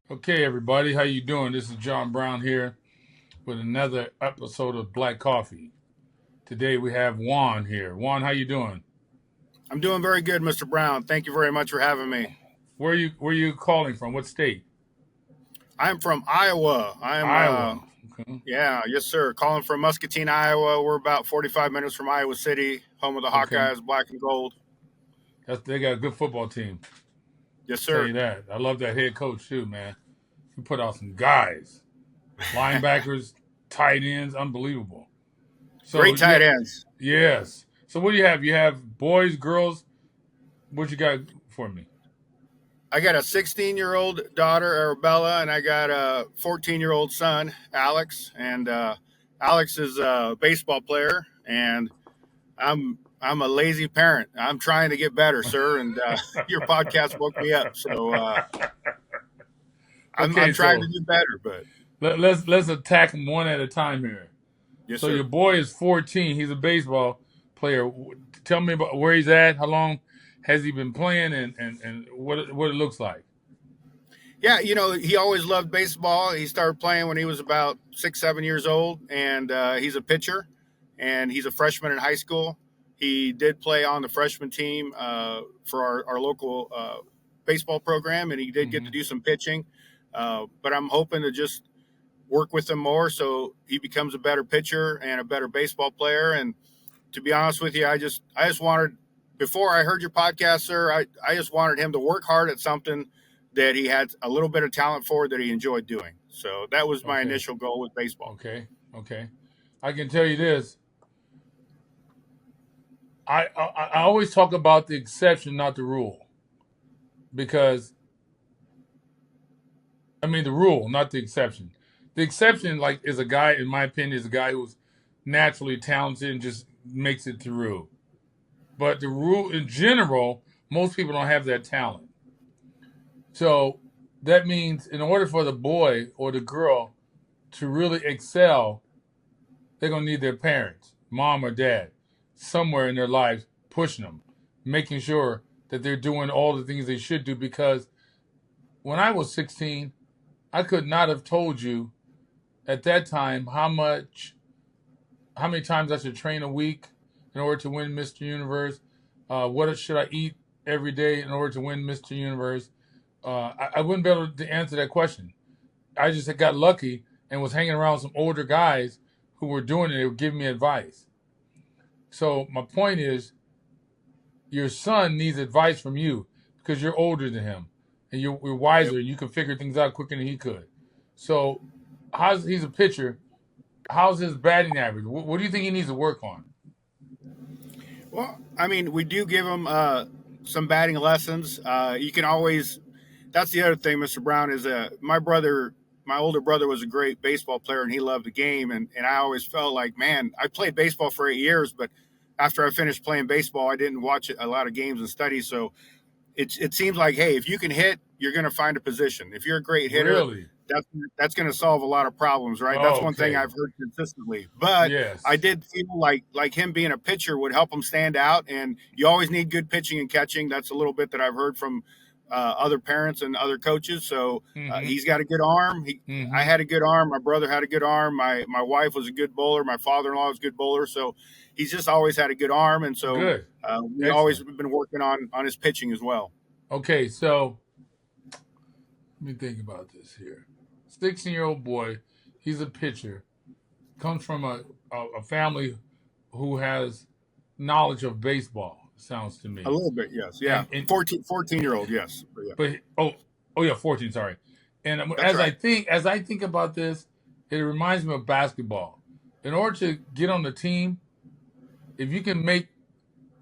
Okay, everybody, how you doing? This is John Brown here with another episode of Black Coffee. Today we have Juan here. Juan, how you doing? I'm doing very good, Mr. Brown. Thank you very much for having me. Where you calling from? What state? I'm from Iowa. Iowa. Okay. Yeah, yes, sir. Calling from Muscatine, Iowa. We're about 45 minutes from Iowa City, home of the Okay. Hawkeyes, black and gold. They got a good football team. Yes, Tell sir. you that. I love that head coach too, man. He put out some guys, linebackers, tight ends, unbelievable. So Great tight ends. yes. So what do you have? You have boys, girls. What you got for me? I got a 16-year-old daughter, Arabella, and I got a 14-year-old son, Alex. And Alex is a baseball player, and I'm a lazy parent. I'm trying to get better, sir. And your podcast woke me up, so I'm Okay, trying to so do better. But let's attack them one at a time here. yes, So sir. your boy is 14. He's a baseball player. Tell me about where he's at. How long has he been playing, and what it looks like? Yeah, he always loved baseball. He started playing when he was about 6, 7 years old, and he's a pitcher, and he's a freshman in high school. He did play on the freshman team for our local baseball program, and he did get Hmm. to do some pitching. But I'm hoping to just work with him more so he becomes a better pitcher and a better baseball player. And to be honest with you, I just wanted, before I heard your podcast, sir, I just wanted him to work hard at something that he had a little bit of talent for that he enjoyed doing. So that was my Okay, initial goal with baseball. okay. I can tell you this. I always talk about the exception, not the rule, because I mean the rule, not the exception. The exception, like, is a guy, in my opinion, is a guy who's naturally talented and just makes it through. But the rule in general, most people don't have that talent. So that means in order for the boy or the girl to really excel, they're going to need their parents, mom or dad, somewhere in their lives pushing them, making sure that they're doing all the things they should do. Because when I was 16, I could not have told you at that time how many times I should train a week in order to win Mr. Universe. What should I eat every day in order to win Mr. Universe? I wouldn't be able to answer that question. I just got lucky and was hanging around some older guys who were doing it. They were giving me advice. So my point is, your son needs advice from you because you're older than him and you're Yep. wiser. You can figure things out quicker than he could. So he's a pitcher. How's his batting average? What do you think he needs to work on? Well, I mean, we do give him some batting lessons. You can always. That's the other thing, Mr. Brown, is my older brother, was a great baseball player and he loved the game. And I always felt like, man, I played baseball for 8 years, but after I finished playing baseball, I didn't watch a lot of games and study. So it seems like, hey, if you can hit, you're going to find a position. If you're a great hitter, Really? that's going to solve a lot of problems, right? That's one thing Okay. I've heard consistently. But I Yes. did feel like him being a pitcher would help him stand out. And you always need good pitching and catching. That's a little bit that I've heard from other parents and other coaches. So Mm-hmm. he's got a good arm. I Mm-hmm. had a good arm. My brother had a good arm. My wife was a good bowler. My father-in-law was a good bowler. So he's just always had a good arm. And so Good. we always Excellent. been working on his pitching as well. Okay, so let me think about this here. 16-year-old boy, he's a pitcher, comes from a family who has knowledge of baseball, sounds to A me. little bit, yes. Yeah. And 14-year-old, yes. But yeah, but oh yeah, 14, sorry. And that's right. as I think about this, it reminds me of basketball. In order to get on the team, if you can make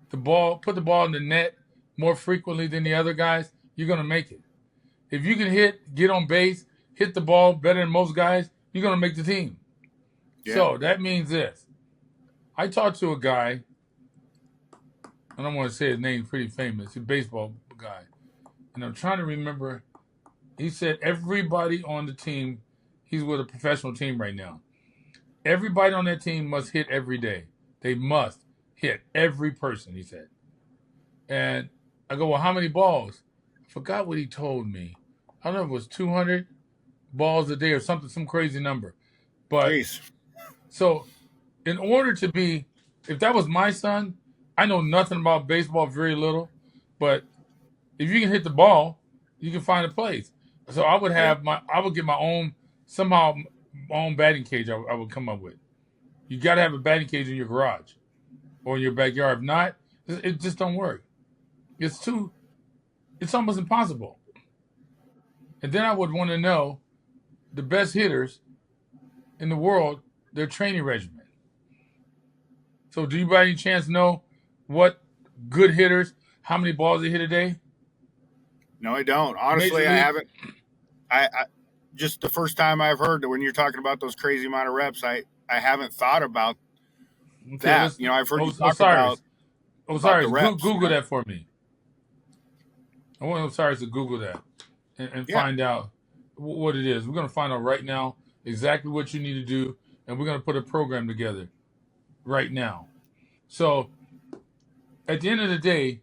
put the ball in the net more frequently than the other guys, you're going to make it. If you can get on base, hit the ball better than most guys, you're going to make the team. Yeah. So that means this. I talked to a guy, I don't want to say his name, pretty famous, he's a baseball guy. And I'm trying to remember, he said everybody on the team, he's with a professional team right now. Everybody on that team must hit every day. They must hit every person, he said. And I go, well, how many balls? I forgot what he told me. I don't know if it was 200 balls a day or something, some crazy number. But Jeez. so in order to be, if that was my son, I know nothing about baseball, very little, but if you can hit the ball, you can find a place. So Yeah. I would get my own, somehow, my own batting cage I would come up with. You got to have a batting cage in your garage or in your backyard. If not, it just don't work. It's almost impossible. And then I would want to know the best hitters in the world, their training regimen. So do you by any chance know what good hitters, how many balls they hit a day? No, I don't. Major Honestly, I league? haven't. I just the first time I've heard that when you're talking about those crazy amount of reps, I haven't thought about Okay, that. let's, I've heard you talk Osiris. about the Osiris, reps. Google that for me. I want Osiris to Google that and Yeah. find out what it is. We're going to find out right now exactly what you need to do, and we're going to put a program together right now. So at the end of the day,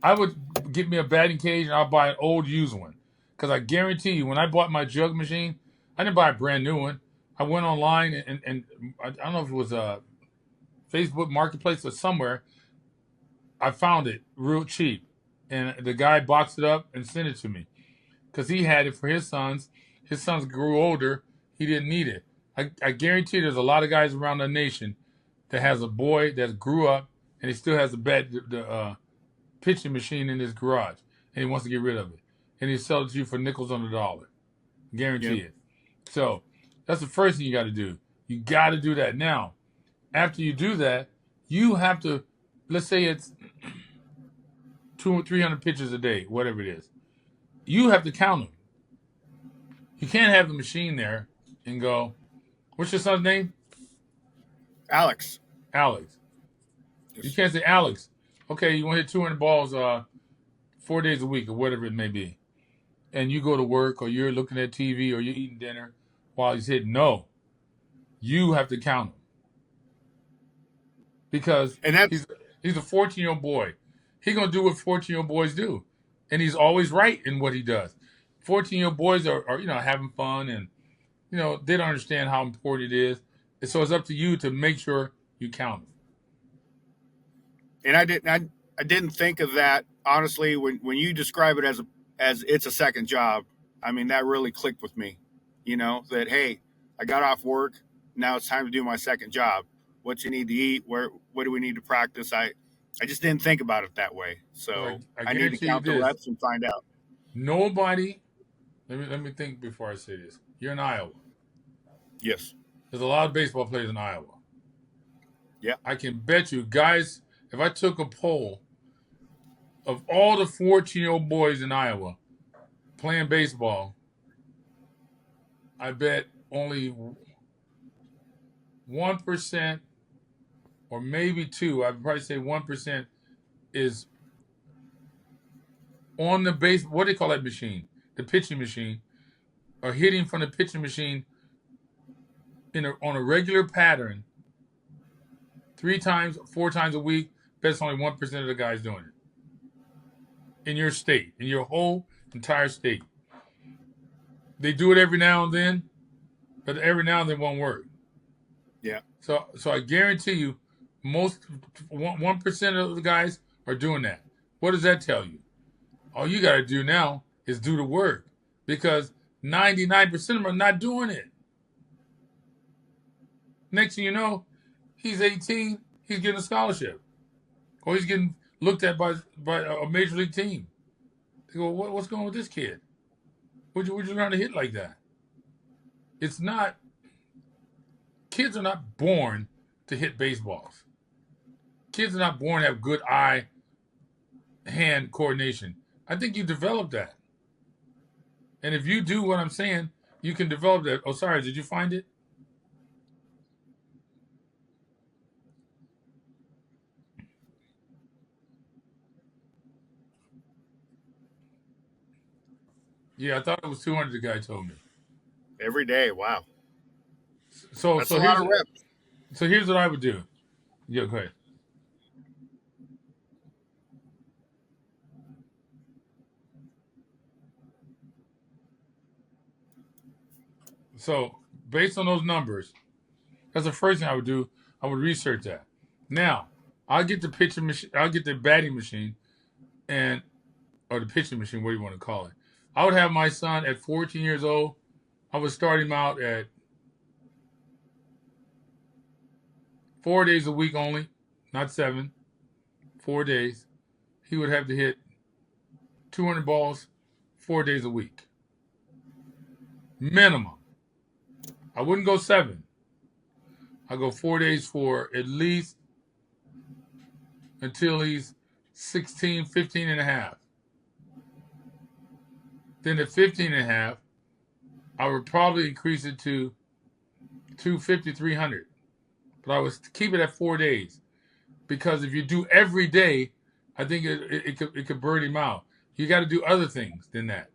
I would get me a batting cage and I'll buy an old used one. Because I guarantee you, when I bought my jug machine, I didn't buy a brand new one. I went online and I don't know if it was a Facebook Marketplace or somewhere. I found it real cheap. And the guy boxed it up and sent it to me. Because he had it for his sons. His sons grew older. He didn't need it. I guarantee there's a lot of guys around the nation that has a boy that grew up and he still has the pitching machine in his garage and he wants to get rid of it. And he sells it to you for nickels on the dollar. Yeah. Guarantee it. So that's the first thing you got to do. You got to do that. Now, after you do that, you have to, let's say it's 200 or 300 pitches a day, whatever it is. You have to count them. You can't have the machine there and go, what's your son's name? Alex. Alex. You Yes. can't say, Alex, okay, you want to hit 200 balls 4 days a week or whatever it may be. And you go to work or you're looking at TV or you're eating dinner while he's hitting. No, you have to count him because And that's he's a 14-year-old boy. He's gonna do what 14-year-old boys do, and he's always right in what he does. 14-year-old boys are having fun and they don't understand how important it is. And so it's up to you to make sure you count them. and I didn't think of that honestly when you describe it as it's a second job. I mean, that really clicked with me. That hey, I got off work, now it's time to do my second job. What you need to eat, what do we need to practice? I just didn't think about it that way. Because So I I need to guarantee you count the this: reps and find out. nobody. Let me think before I say this. You're in Iowa. Yes. There's a lot of baseball players in Iowa. Yeah. I can bet you, guys, if I took a poll of all the 14-year-old boys in Iowa playing baseball, I bet only 1% or maybe two, I'd probably say 1% is on the base. What do they call that machine? The pitching machine, or hitting from the pitching machine on a regular pattern 3 times, 4 times a week. That's only 1% of the guys doing it in your state, in your whole entire state. They do it every now and then, but every now and then won't work. Yeah. So I guarantee you, most 1% of the guys are doing that. What does that tell you? All you got to do now is do the work because 99% of them are not doing it. Next thing you know, he's 18, he's getting a scholarship, or he's getting looked at by a major league team. They go, what's going on with this kid? Would you learn to hit like that? It's not. Kids are not born to hit baseballs. Kids are not born to have good eye-hand coordination. I think you develop that. And if you do what I'm saying, you can develop that. Oh, sorry, did you find it? Yeah, I thought it was 200. The guy told me. Every day. Wow. So That's so a lot here's of reps. so here's what I would do. Yeah, go ahead. So based on those numbers, that's the first thing I would do. I would research that. Now, I'll get the pitching machine. I'll get the batting machine, and or the pitching machine, what do you want to call it? I would have my son at 14 years old. I would start him out at 4 days a week only, not 7. 4 days. He would have to hit 200 balls 4 days a week, minimum. I wouldn't go 7. I go 4 days for at least until he's 16, 15 and a half. Then at 15 and a half, I would probably increase it to 250, 300. But I would keep it at 4 days. Because if you do every day, I think it could burn him out. You got to do other things than that.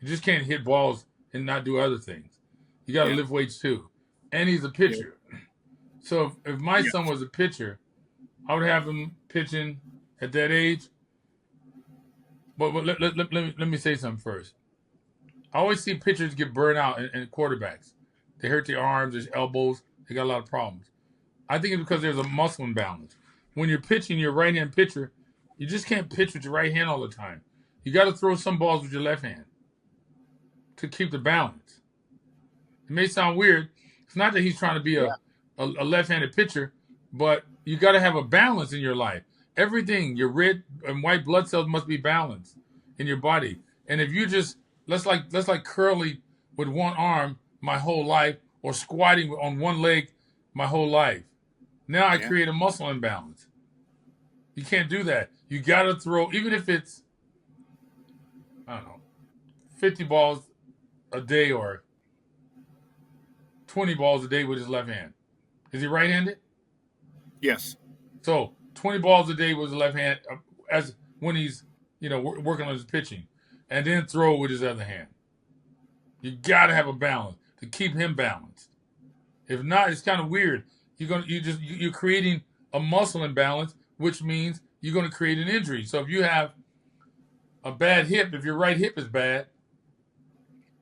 You just can't hit balls and not do other things. You got to lift weights too. And he's a pitcher. Yeah. So if my son was a pitcher, I would have him pitching at that age. But let me say something first. I always see pitchers get burned out and quarterbacks. They hurt their arms, their elbows. They got a lot of problems. I think it's because there's a muscle imbalance. When you're pitching, you're a right-hand pitcher, you just can't pitch with your right hand all the time. You got to throw some balls with your left hand to keep the balance. It may sound weird. It's not that he's trying to be a left-handed pitcher, but you got to have a balance in your life. Everything, your red and white blood cells must be balanced in your body. And if you just let's like curly with one arm my whole life, or squatting on one leg my whole life. Now I create a muscle imbalance. You can't do that. You got to throw, even if it's, I don't know, 50 balls a day or 20 balls a day with his left hand. Is he right-handed? Yes. So 20 balls a day with his left hand, as when he's working on his pitching, and then throw with his other hand. You got to have a balance to keep him balanced. If not, it's kind of weird. You're creating a muscle imbalance, which means you're going to create an injury. So if you have a bad hip, if your right hip is bad,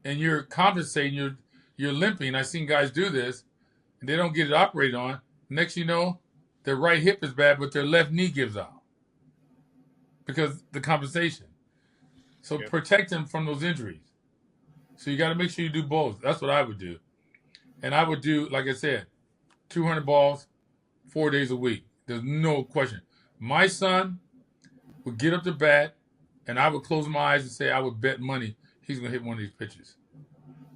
and you're compensating, you're limping. I've seen guys do this, and they don't get it operated on. Next you know, their right hip is bad, but their left knee gives out because the compensation. So protect them from those injuries. So you got to make sure you do both. That's what I would do. And I would do, like I said, 200 balls, 4 days a week. There's no question. My son would get up to bat, and I would close my eyes and say I would bet money he's going to hit one of these pitches.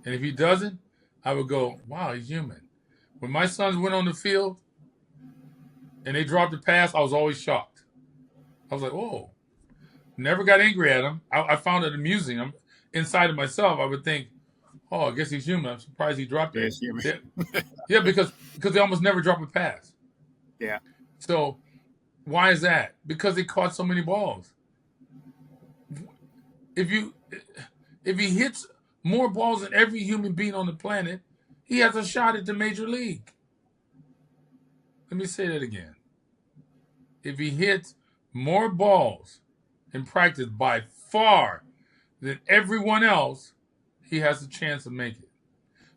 And if he doesn't, I would go, wow, he's human. When my sons went on the field and they dropped the pass, I was always shocked. I was like, oh. Never got angry at him. I found it amusing. I'm inside of myself. I would think, oh, I guess he's human. I'm surprised he dropped it. Yeah, because they almost never drop a pass. Yeah. So why is that? Because they caught so many balls. If he hits more balls than every human being on the planet, he has a shot at the major league. Let me say that again. If he hits more balls in practice by far than everyone else, he has a chance to make it.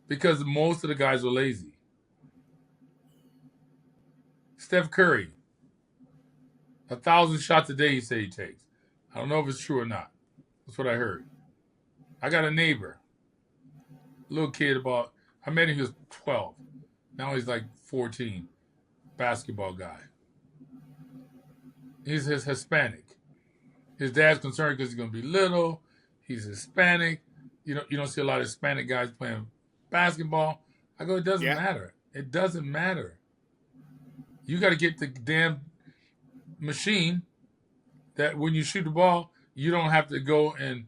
Because most of the guys are lazy. Steph Curry, 1,000 shots a day he said he takes. I don't know if it's true or not. That's what I heard. I got a neighbor, little kid I met him, he was 12. Now he's like 14, basketball guy. He's Hispanic. His dad's concerned because he's going to be little. He's Hispanic. You don't see a lot of Hispanic guys playing basketball. I go, it doesn't matter. It doesn't matter. You got to get the damn machine that when you shoot the ball, you don't have to go and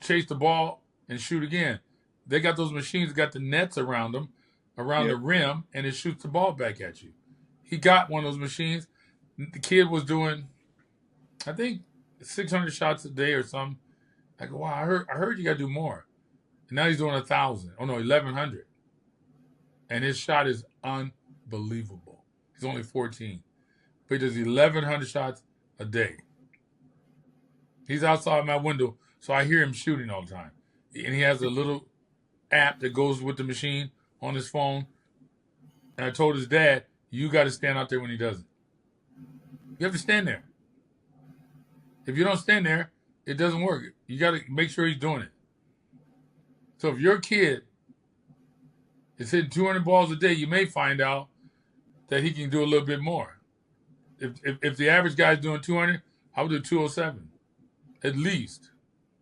chase the ball and shoot again. They got those machines, got the nets around them, around the rim, and it shoots the ball back at you. He got one of those machines. The kid was doing, I think, 600 shots a day or something. I go, wow, I heard you got to do more. And now he's doing 1,000. Oh, no, 1,100. And his shot is unbelievable. He's only 14. But he does 1,100 shots a day. He's outside my window, so I hear him shooting all the time. And he has a little app that goes with the machine on his phone. And I told his dad, you got to stand out there when he does it. You have to stand there. If you don't stand there, it doesn't work. You got to make sure he's doing it. So if your kid is hitting 200 balls a day, you may find out that he can do a little bit more. If the average guy's doing 200, I would do 207 at least.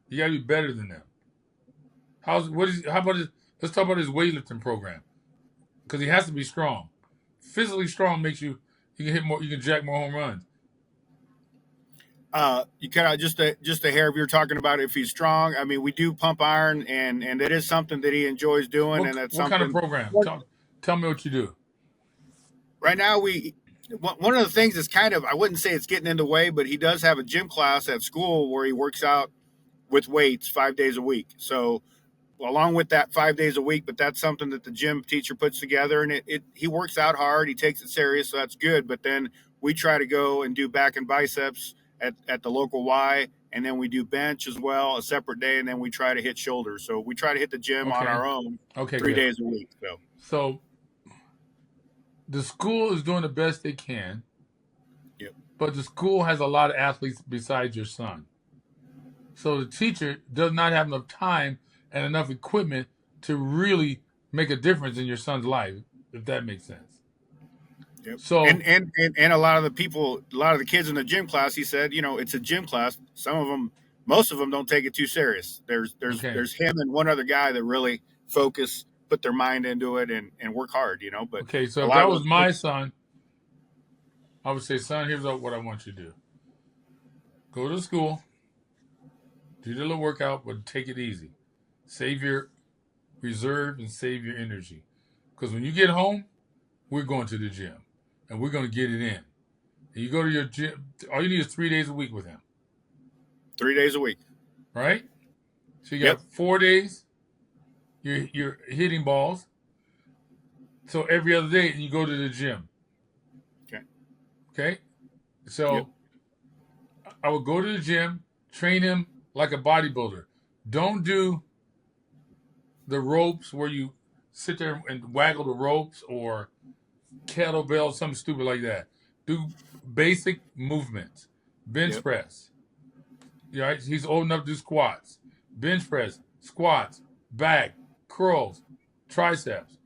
You got to be better than them. How about his? Let's talk about his weightlifting program, because he has to be strong. Physically strong makes you can hit more. You can jack more home runs. You kind of just a hair. If you're talking about if he's strong, I mean, we do pump iron, and that is something that he enjoys doing, and that's What something. kind of program? Tell me what you do. Right now, one of the things is kind of, I wouldn't say it's getting in the way, but he does have a gym class at school where he works out with weights 5 days a week. So along with that 5 days a week, but that's something that the gym teacher puts together, and he works out hard. He takes it serious. So that's good. But then we try to go and do back and biceps at the local Y. And then we do bench as well, a separate day. And then we try to hit shoulders. So we try to hit the gym on our own 3 days a week. So the school is doing the best they can. Yep. But the school has a lot of athletes besides your son. So the teacher does not have enough time and enough equipment to really make a difference in your son's life, if that makes sense. Yep. So and a lot of the kids in the gym class, he said, it's a gym class. Most of them don't take it too serious. There's him and one other guy that really focus, put their mind into it and work hard, But okay, so if that was my son, I would say, son, here's what I want you to do. Go to school, do the little workout, but take it easy. Save your reserve and save your energy. Because when you get home, we're going to the gym. And we're going to get it in. And you go to your gym, all you need is 3 days a week with him. 3 days a week. Right? So you got 4 days, you're hitting balls. So every other day, and you go to the gym. Okay? So I would go to the gym, train him like a bodybuilder. Don't do the ropes where you sit there and waggle the ropes or kettlebell, something stupid like that. Do basic movements. Bench press. Right? He's old enough to do squats. Bench press, squats, back, curls, triceps.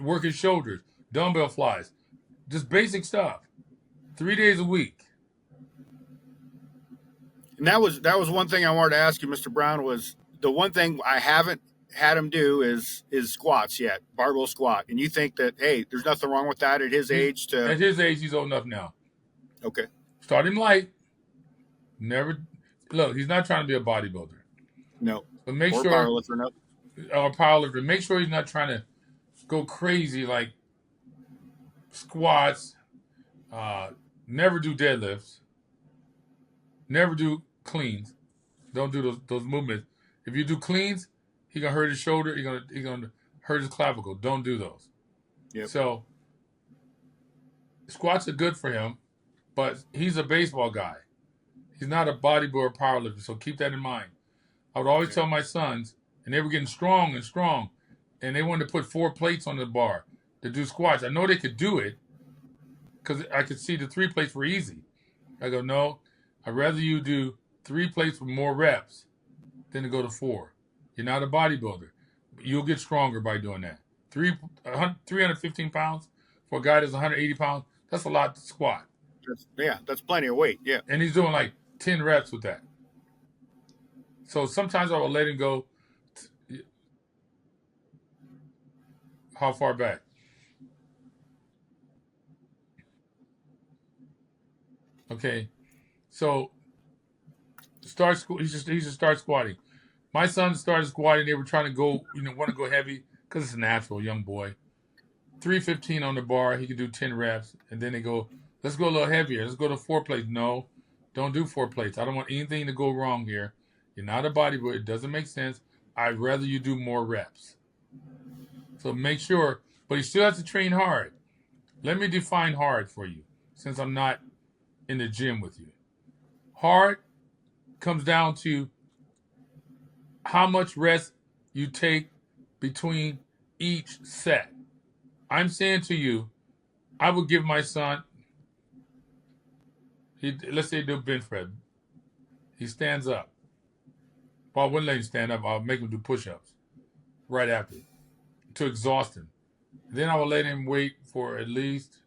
Work his shoulders, dumbbell flies. Just basic stuff. 3 days a week. And that was one thing I wanted to ask you, Mr. Brown, was the one thing I haven't had him do is squats yet, barbell squat. And you think that, hey, there's nothing wrong with that at his age? At his age, he's old enough now. Okay. Start him light. Look, he's not trying to be a bodybuilder. No. But make or sure. Powerlifter, no. Or powerlifter. Make sure he's not trying to go crazy like squats. Never do deadlifts. Never do cleans. Don't do those movements. If you do cleans, he gonna hurt his shoulder. He gonna hurt his clavicle. Don't do those. Yep. So squats are good for him, but he's a baseball guy. He's not a bodybuilder powerlifter. So keep that in mind. I would always tell my sons, and they were getting strong and strong, and they wanted to put 4 plates on the bar to do squats. I know they could do it because I could see the 3 plates were easy. I go, no, I'd rather you do 3 plates with more reps than to go to 4. You're not a bodybuilder. You'll get stronger by doing that. 315 pounds for a guy that's 180 pounds, that's a lot to squat. That's plenty of weight, yeah. And he's doing like 10 reps with that. So sometimes I will let him go. How far back? Okay. So he should start squatting. My son started squatting. They were trying to go, want to go heavy because it's natural, young boy. 315 on the bar. He could do 10 reps. And then they go, let's go a little heavier. Let's go to 4 plates. No, don't do 4 plates. I don't want anything to go wrong here. You're not a bodybuilder. It doesn't make sense. I'd rather you do more reps. So make sure, but he still has to train hard. Let me define hard for you, since I'm not in the gym with you. Hard comes down to how much rest you take between each set. I'm saying to you, I would give my son, let's say do bench press. He stands up. Well, I wouldn't let him stand up. I'll make him do push-ups right after to exhaust him. Then I will let him wait for at least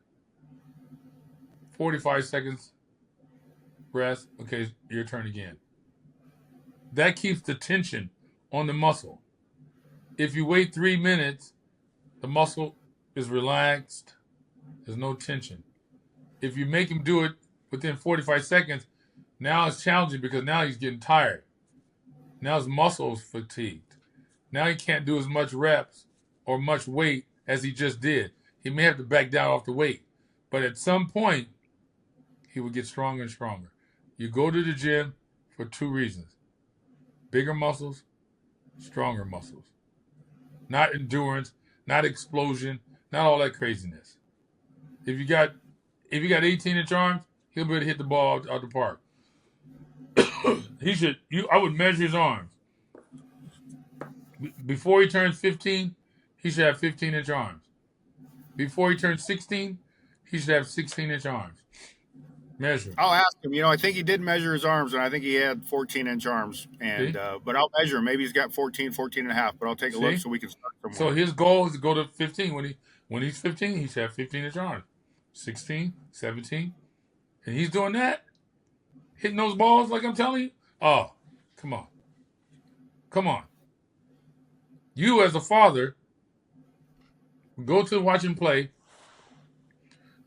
45 seconds, rest. Okay, your turn again. That keeps the tension on the muscle. If you wait 3 minutes, the muscle is relaxed. There's no tension. If you make him do it within 45 seconds, now it's challenging because now he's getting tired. Now his muscles fatigued. Now he can't do as much reps or much weight as he just did. He may have to back down off the weight. But at some point, he will get stronger and stronger. You go to the gym for 2 reasons. Bigger muscles, stronger muscles. Not endurance, not explosion, not all that craziness. If you got 18-inch arms, he'll be able to hit the ball out the park. I would measure his arms. Before he turns 15, he should have 15-inch arms. Before he turns 16, he should have 16-inch arms. Measure. I'll ask him. I think he did measure his arms, and I think he had 14-inch arms. And but I'll measure him. Maybe he's got 14 and a half, but I'll take a look so we can start somewhere. So his goal is to go to 15. When he's 15, he should have 15-inch arms. 16, 17. And he's doing that? Hitting those balls like I'm telling you? Oh, come on. Come on. You as a father go to watch him play,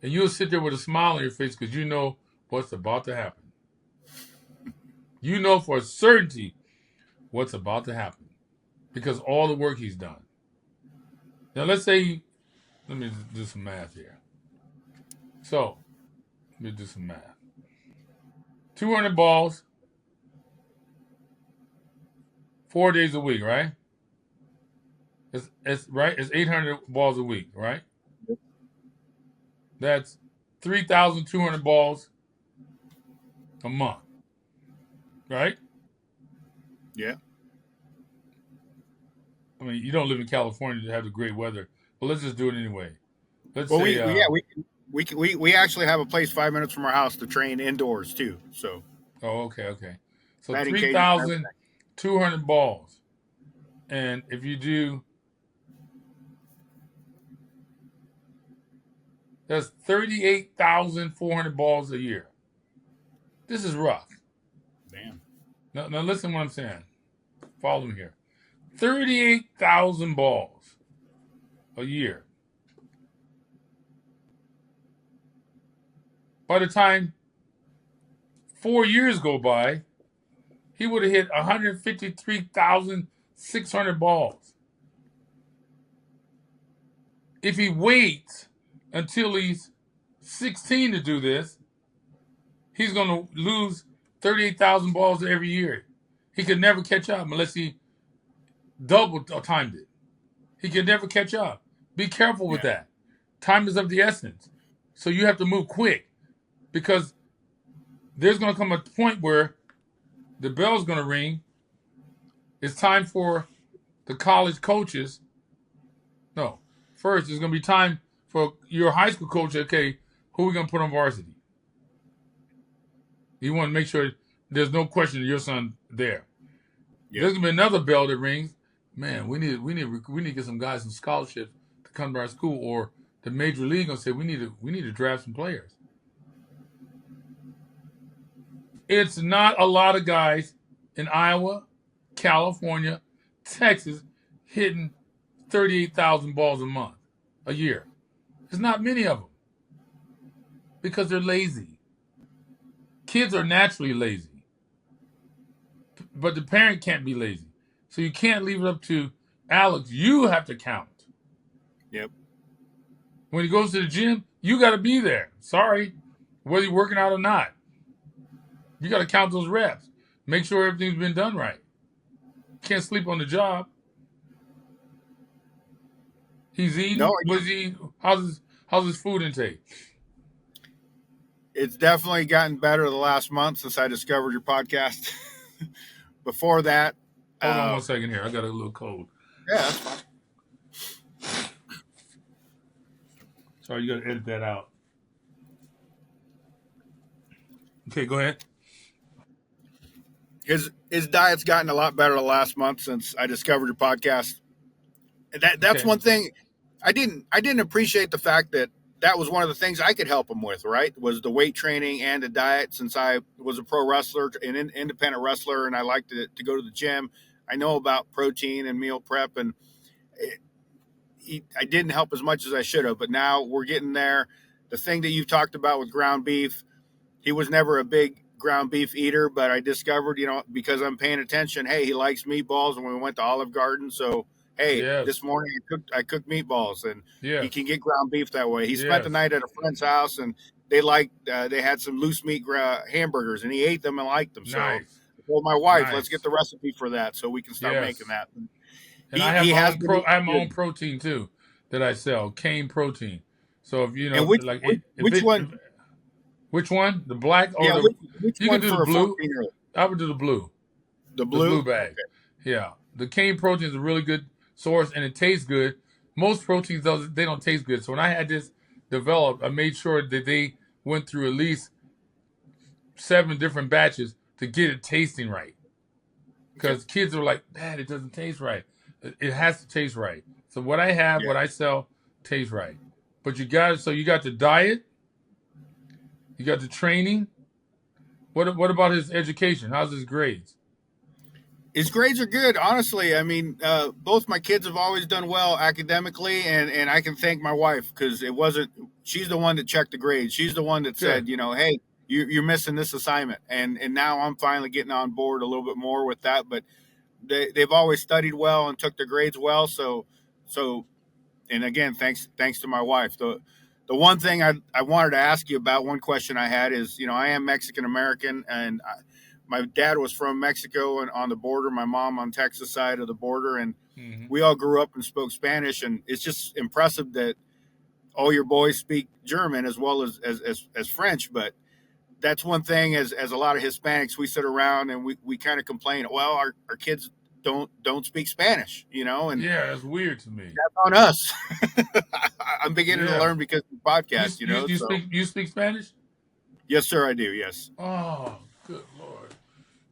and you'll sit there with a smile on your face because you know what's about to happen. You know for certainty what's about to happen because all the work he's done. Now let's say, let me do some math here. So, let me do some math. 200 balls, 4 days a week, right? It's right. It's 800 balls a week, right? That's 3,200 balls a month, right? Yeah. I mean, you don't live in California to have the great weather, but let's just do it anyway. We actually have a place 5 minutes from our house to train indoors too. So. Oh, okay. So 3,200 balls, and if you do, that's 38,400 balls a year. This is rough. Damn. Now listen to what I'm saying. Follow me here. 38,000 balls a year. By the time 4 years go by, he would have hit 153,600 balls. If he waits until he's 16 to do this, he's going to lose 38,000 balls every year. He could never catch up unless he double timed it. He could never catch up. Be careful with that. Time is of the essence. So you have to move quick because there's going to come a point where the bell's going to ring. It's time for the college coaches. No, first it's going to be time for your high school coach. Okay, who are we going to put on varsity? You want to make sure there's no question of your son there. Yep. There's going to be another bell that rings. Man, we need to get some guys some scholarships to come to our school, or the major league going to say we need to draft some players. It's not a lot of guys in Iowa, California, Texas hitting 38,000 balls a year. There's not many of them because they're lazy. Kids are naturally lazy, but the parent can't be lazy. So you can't leave it up to Alex. You have to count. Yep. When he goes to the gym, you got to be there. Sorry, whether you're working out or not. You got to count those reps. Make sure everything's been done right. Can't sleep on the job. He's eating. No, how's his food intake? It's definitely gotten better the last month since I discovered your podcast. Before that, hold on 1 second here. I got a little cold. Yeah, that's fine. Sorry, you got to edit that out. Okay, go ahead. His diet's gotten a lot better the last month since I discovered your podcast. That's Okay. one thing I didn't appreciate the fact that that was one of the things I could help him with. Right, was the weight training and the diet. Since I was a pro wrestler, an independent wrestler, and I like to go to the gym, I know about protein and meal prep, and I didn't help as much as I should have. But now we're getting there. The thing that you talked about with ground beef, he was never a big ground beef eater, but I discovered, because I'm paying attention, hey, he likes meatballs, and we went to Olive Garden, so hey, this Yes. morning I cooked meatballs, and he Yes. can get ground beef that way. He spent the Yes. night at a friend's house, and they had some loose meat hamburgers, and he ate them and liked them. So Nice. I told my wife, let's get Nice. the recipe for that so we can start making Yes. that. And He has been I have eating my own good. protein too that I sell, cane protein. So if you And know, like if which it one? if, which one, the black or Yeah, the, which you can one do the for a blue. 14-year-old? I would do the blue, The the blue blue. bag. Okay. Yeah, the cane protein is a really good source and it tastes good. Most proteins though they don't taste good. So when I had this developed, I made sure that they went through at least 7 different batches to get it tasting right. Okay. Because kids are like, Dad, it doesn't taste right. It has to taste right. So what I have, Yeah. what I sell, tastes right. But you got the diet, you got the training. What about his education? How's his grades? His grades are good, honestly. I mean, both my kids have always done well academically, and I can thank my wife because it wasn't. She's the one that checked the grades. She's the one that Good. said, hey, you're missing this assignment, and now I'm finally getting on board a little bit more with that. But they've always studied well and took their grades well. So and again, thanks to my wife. The one thing I wanted to ask you about, one question I had is, I am Mexican American, and my dad was from Mexico and on the border, my mom on Texas side of the border, and Hmm. we all grew up and spoke Spanish, and it's just impressive that all your boys speak German as well as French. But that's one thing, as a lot of Hispanics, we sit around and we kind of complain, well, our kids don't speak Spanish, and Yeah, that's weird to me. that's on us. I'm beginning to Yeah. learn because of the podcast, so You speak Spanish? yes, sir, I do. Yes. Oh, good Lord.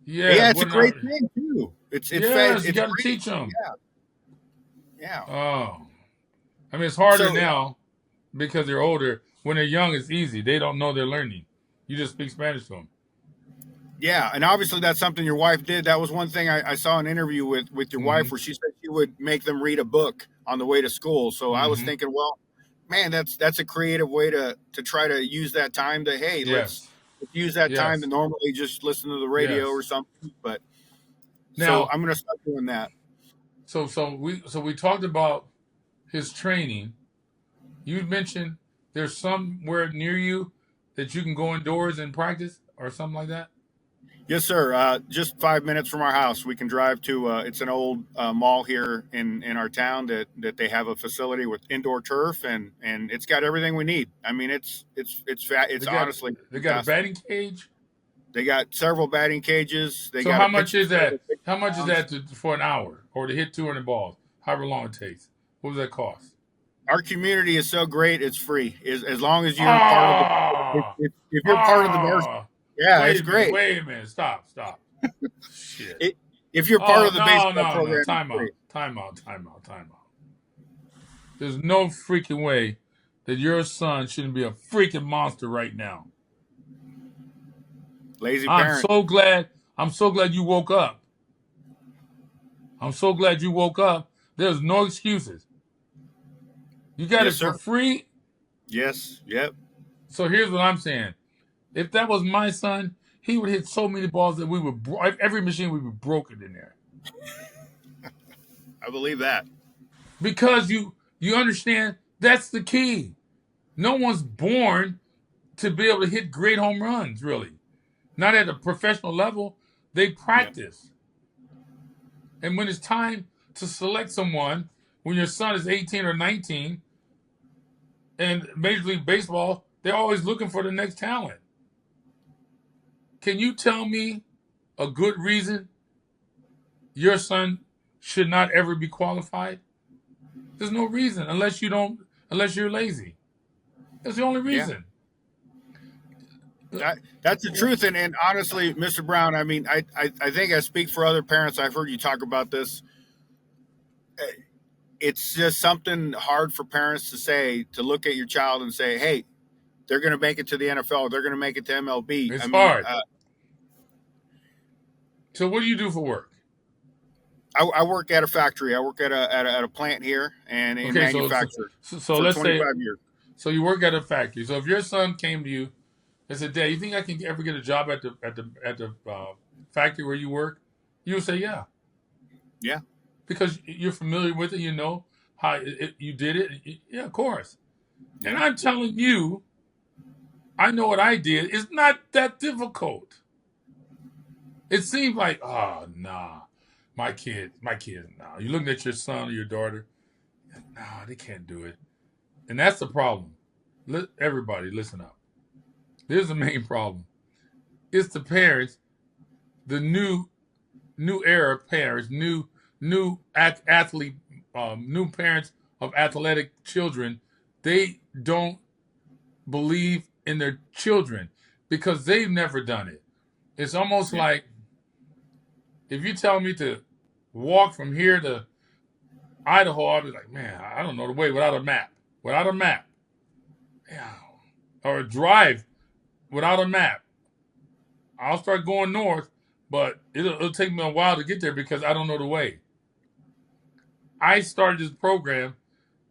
Yeah. Yeah, it's a What great not? thing too. Yes, you It's got to great. teach them. Yeah. Yeah. Oh, I mean it's harder So now because they're older. When they're young, it's easy. They don't know they're learning. You just speak Spanish to them. yeah, and obviously that's something your wife did. That was one thing I saw an interview with your Mm-hmm. wife where she said she would make them read a book on the way to school. So I was Mm-hmm. thinking, well, man, that's a creative way to try to use that time to, hey, let's Yes. use that time to Yes. normally just listen to the radio or Yes. something. But so Now, I'm gonna start doing that. so we talked about his training. You mentioned there's somewhere near you that you can go indoors and practice or something like that. Yes, sir. Just 5 minutes from our house, we can drive to. It's an old mall here in our town that they have a facility with indoor turf, and it's got everything we need. I mean, it's They got honestly they got a fantastic. batting cage. They got several batting cages. They So got a pitch, several pitching How much is mounds. that for an hour or to hit 200 balls? However long it takes. What does that cost? Our community is so great; it's free. As long as you're part of the, Ah, if you're part of the ah. yeah, it's great. Wait a minute. Stop. Shit. It, if you're part Oh of the baseball no. program, it's free. Time out. There's no freaking way that your son shouldn't be a freaking monster right now. Lazy I'm parent. so glad. I'm so glad you woke up. I'm so glad you woke up. There's no excuses. You got Yes, it for sir. free. Yes. Yep. So here's what I'm saying. If that was my son, he would hit so many balls that every machine would be broken in there. I believe that. Because you understand that's the key. No one's born to be able to hit great home runs, really. Not at a professional level. They Yep. practice. And when it's time to select someone, when your son is 18 or 19, and Major League Baseball, they're always looking for the next talent. Can you tell me a good reason your son should not ever be qualified? There's no reason unless you're lazy. That's the only Yeah. reason. That's the truth. And honestly, Mr. Brown, I mean, I think I speak for other parents. I've heard you talk about this. It's just something hard for parents to say, to look at your child and say, hey, they're going to make it to the NFL. They're going to make it to MLB. It's I mean, hard. So what do you do for work? I work at a factory. I work at a plant here and in Okay, manufacturing so for let's say 25 years. so you work at a factory. So if your son came to you and said, "Dad, you think I can ever get a job at the factory where you work?" You would say, "Yeah," Yeah. because you're familiar with it. You know how you did it. Yeah, of course. And I'm telling you, I know what I did. It's not that difficult. It seems like, oh, nah, my kids, nah. You're looking at your son or your daughter, nah, they can't do it. And that's the problem. Everybody, listen up. Here's the main problem. It's the parents, the new era parents, new athlete, new parents of athletic children. They don't believe in their children because they've never done it. It's almost like if you tell me to walk from here to Idaho, I'll be like, man, I don't know the way without a map. Without a map. Yeah. Or drive without a map. I'll start going north, but it'll take me a while to get there because I don't know the way. I started this program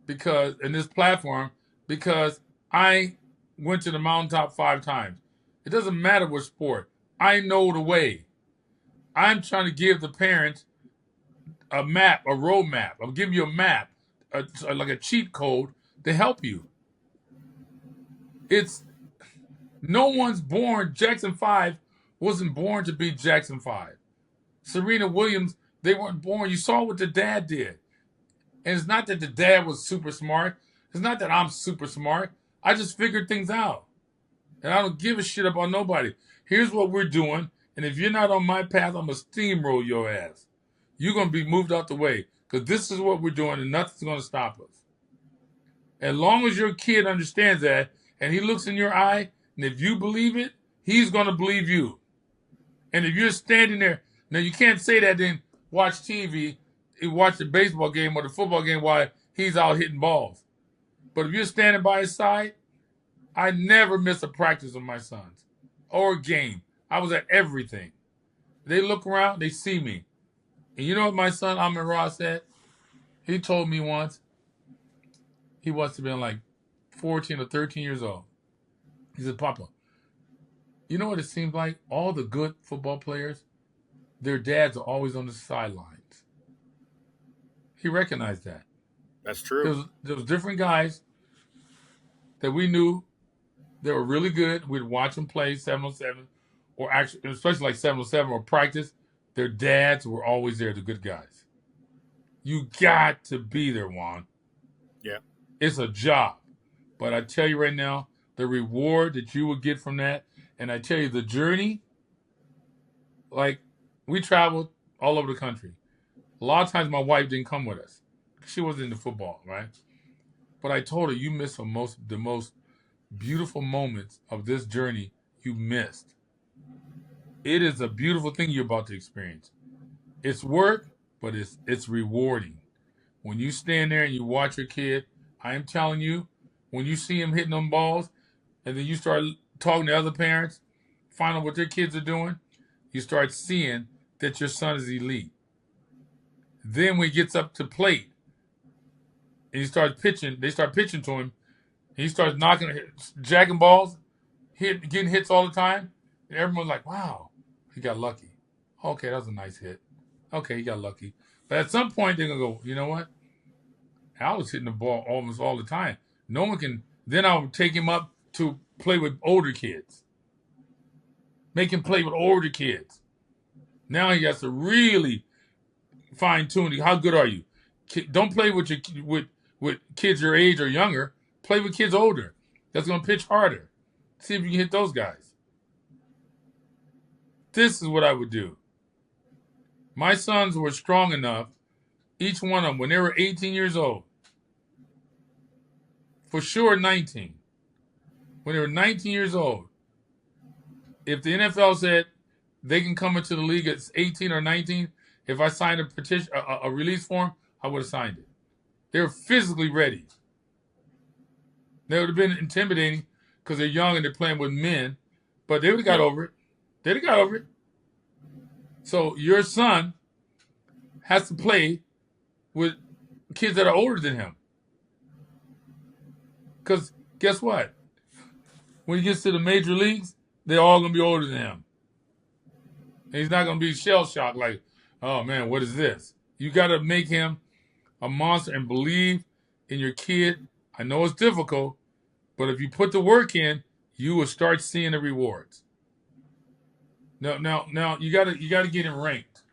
in this platform because I went to the mountaintop 5 times. It doesn't matter what sport. I know the way. I'm trying to give the parents a map, a road map. I'm giving you a map, like a cheat code to help you. It's no one's born. Jackson 5 wasn't born to be Jackson 5. Serena Williams, they weren't born. You saw what the dad did. And it's not that the dad was super smart. It's not that I'm super smart. I just figured things out. And I don't give a shit about nobody. Here's what we're doing. And if you're not on my path, I'm going to steamroll your ass. You're going to be moved out the way. Because this is what we're doing and nothing's going to stop us. As long as your kid understands that and he looks in your eye, and if you believe it, he's going to believe you. And if you're standing there, now you can't say that then watch TV, watch the baseball game or the football game while he's out hitting balls. But if you're standing by his side, I never miss a practice of my sons or a game. I was at everything. They look around, they see me. And you know what my son Amon Ross said? He told me once, he must have been like 14 or 13 years old. He said, Papa, you know what it seems like? All the good football players, their dads are always on the sidelines. He recognized that. That's true. There was different guys that we knew that were really good. We'd watch them play 7-on-7, or actually, especially like 7-on-7 or practice. Their dads were always there, the good guys. You got to be there, Juan. Yeah. It's a job. But I tell you right now, the reward that you will get from that, and I tell you the journey, like we traveled all over the country. A lot of times my wife didn't come with us. She wasn't into football, right? But I told her, you missed the most beautiful moments of this journey you missed. It is a beautiful thing you're about to experience. It's work, but it's rewarding. When you stand there and you watch your kid, I am telling you, when you see him hitting them balls, and then you start talking to other parents, find out what their kids are doing, you start seeing that your son is elite. Then when he gets up to plate, and he starts pitching, they start pitching to him, and he starts jacking balls, getting hits all the time, and everyone's like, wow, he got lucky. Okay, that was a nice hit. Okay, he got lucky. But at some point, they're going to go, you know what? I was hitting the ball almost all the time. No one can. Then I'll take him up to play with older kids. Make him play with older kids. Now he has to really fine tune. How good are you? Don't play with with kids your age or younger. Play with kids older. That's going to pitch harder. See if you can hit those guys. This is what I would do. My sons were strong enough each one of them, when they were 18 years old, for sure 19, when they were 19 years old, if the NFL said they can come into the league at 18 or 19, if I signed a petition, a release form, I would have signed it. They were physically ready. They would have been intimidating because they're young and they're playing with men, but they would have got over it. They'd have got over it. So your son has to play with kids that are older than him. Because guess what? When he gets to the major leagues, they're all going to be older than him. And he's not going to be shell-shocked like, oh, man, what is this? You got to make him a monster and believe in your kid. I know it's difficult, but if you put the work in, you will start seeing the rewards. Now, you got to get him ranked.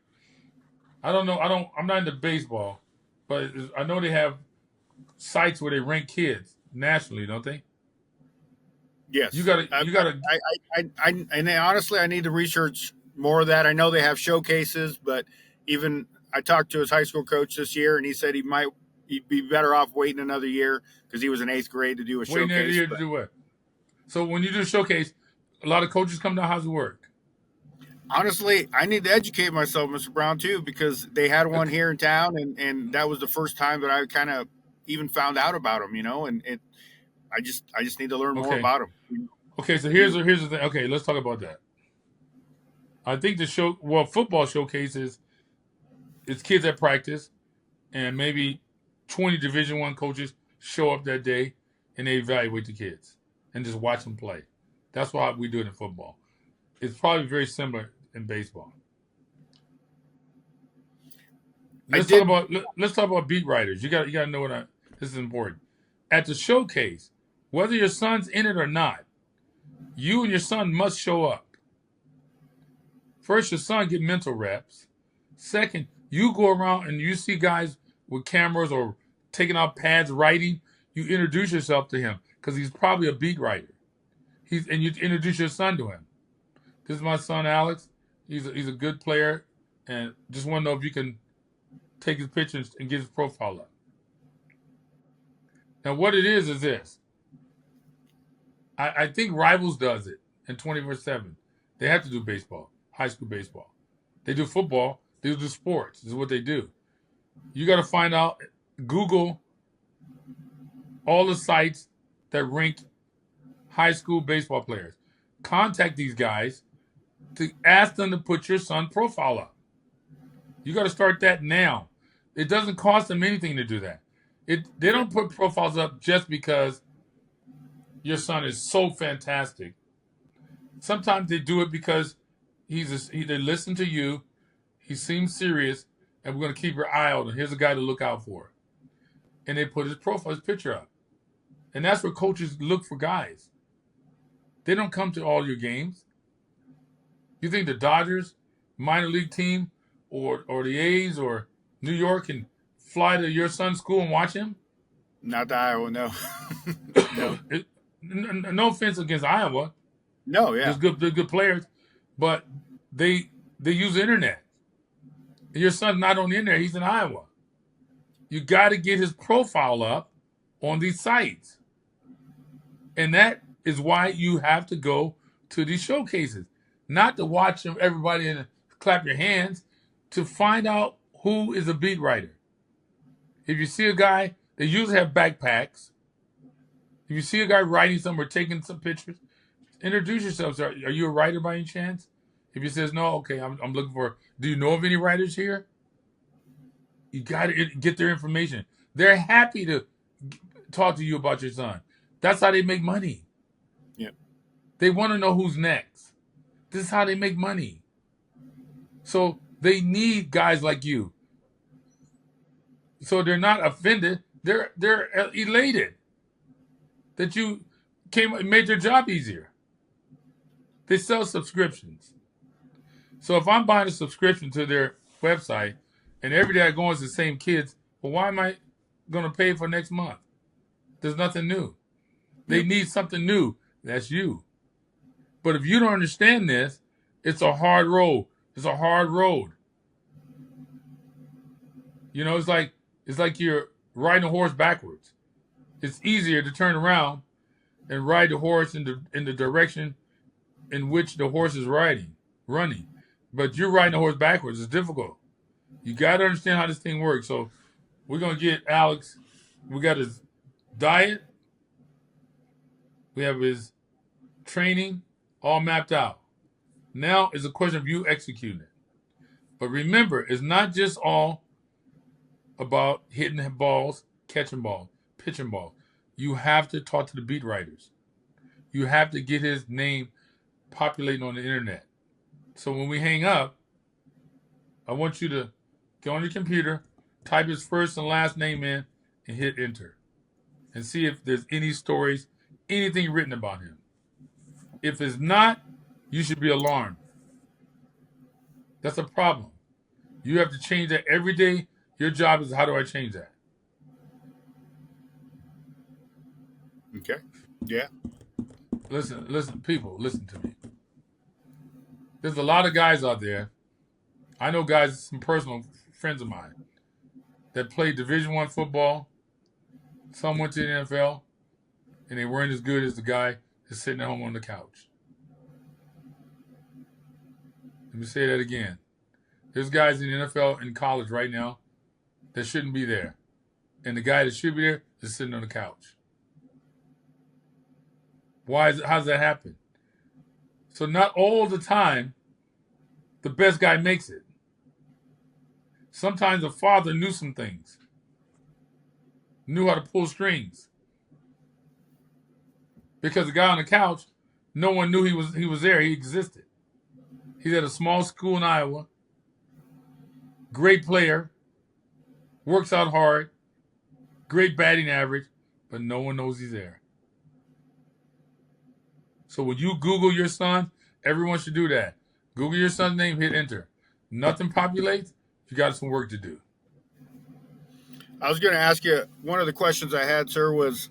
I don't know. I'm not into baseball, but I know they have sites where they rank kids nationally, don't they? Yes. You got to. And honestly, I need to research more of that. I know they have showcases, but even I talked to his high school coach this year, and he said he'd be better off waiting another year because he was in 8th grade to do a showcase. Waiting another year to do what? So when you do a showcase, a lot of coaches come down. How's it work? Honestly, I need to educate myself, Mr. Brown, too, because they had one here in town, and that was the first time that I kind of even found out about them, and I just need to learn more about them. Okay, so here's the thing. Okay, let's talk about that. I think football showcases, it's kids at practice, and maybe 20 Division I coaches show up that day, and they evaluate the kids and just watch them play. That's why we do it in football. It's probably very similar in baseball. Let's talk about beat writers. You got to know this is important. At the showcase, whether your son's in it or not, you and your son must show up. First, your son get mental reps. Second, you go around and you see guys with cameras or taking out pads writing. You introduce yourself to him because he's probably a beat writer. And you introduce your son to him. This is my son, Alex. He's a good player, and just want to know if you can take his pictures and get his profile up. Now, what it is this. I think Rivals does it in 24/7. They have to do baseball, high school baseball. They do football. They do sports. This is what they do. You got to find out, Google all the sites that rank high school baseball players. Contact these guys to ask them to put your son's profile up. You got to start that now. It doesn't cost them anything to do that. They don't put profiles up just because your son is so fantastic. Sometimes they do it because they listen to you, he seems serious, and we're going to keep your eye on him. Here's a guy to look out for. And they put his picture up. And that's where coaches look for guys. They don't come to all your games. You think the Dodgers, minor league team, or the A's or New York can fly to your son's school and watch him? Not the Iowa, no. No. No offense against Iowa. No, yeah. They're good players, but they use the internet. Your son's not on the internet, he's in Iowa. You got to get his profile up on these sites. And that is why you have to go to these showcases. Not to watch everybody and clap your hands, to find out who is a beat writer. If you see a guy, they usually have backpacks. If you see a guy writing something or taking some pictures, introduce yourself. Are you a writer by any chance? If he says no, okay, I'm looking for. Do you know of any writers here? You got to get their information. They're happy to talk to you about your son. That's how they make money. Yeah. They want to know who's next. This is how they make money. So they need guys like you. So they're not offended. They're elated that you made their job easier. They sell subscriptions. So if I'm buying a subscription to their website and every day I go it's the same kids, well, why am I going to pay for next month? There's nothing new. They need something new. That's you. But if you don't understand this, it's a hard road. It's a hard road. It's like you're riding a horse backwards. It's easier to turn around and ride the horse in the direction in which the horse is running. But you're riding the horse backwards. It's difficult. You got to understand how this thing works. So we're going to get Alex. We got his diet. We have his training all mapped out. Now it's a question of you executing it. But remember, it's not just all about hitting balls, catching balls, pitching balls. You have to talk to the beat writers. You have to get his name populating on the internet. So when we hang up, I want you to go on your computer, type his first and last name in, and hit enter. And see if there's any stories, anything written about him. If it's not, you should be alarmed. That's a problem. You have to change that every day. Your job is, how do I change that? Okay. Yeah. Listen, people, listen to me. There's a lot of guys out there. I know guys, some personal friends of mine, that played Division I football. Some went to the NFL, and they weren't as good as the guy that's sitting at home on the couch. Let me say that again. There's guys in the NFL and college right now that shouldn't be there. And the guy that should be there is sitting on the couch. How does that happen? So not all the time the best guy makes it. Sometimes the father knew some things, knew how to pull strings. Because the guy on the couch, no one knew he was there. He existed. He's at a small school in Iowa. Great player. Works out hard. Great batting average. But no one knows he's there. So when you Google your son, everyone should do that. Google your son's name, hit enter. Nothing populates. You got some work to do. I was going to ask you, one of the questions I had, sir, was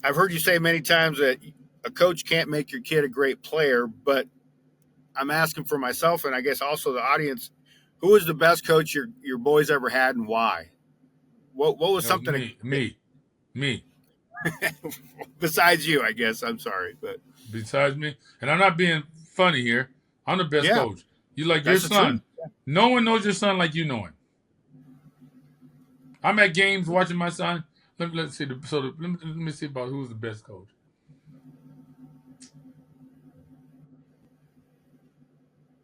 I've heard you say many times that a coach can't make your kid a great player, but I'm asking for myself and I guess also the audience, who is the best coach your boys ever had and why? What was something? Me. Besides you, I guess. I'm sorry, but besides me, and I'm not being funny here. I'm the best coach. You like your son. Yeah. No one knows your son like you know him. I'm at games watching my son. Let's see. Let me see about who's the best coach.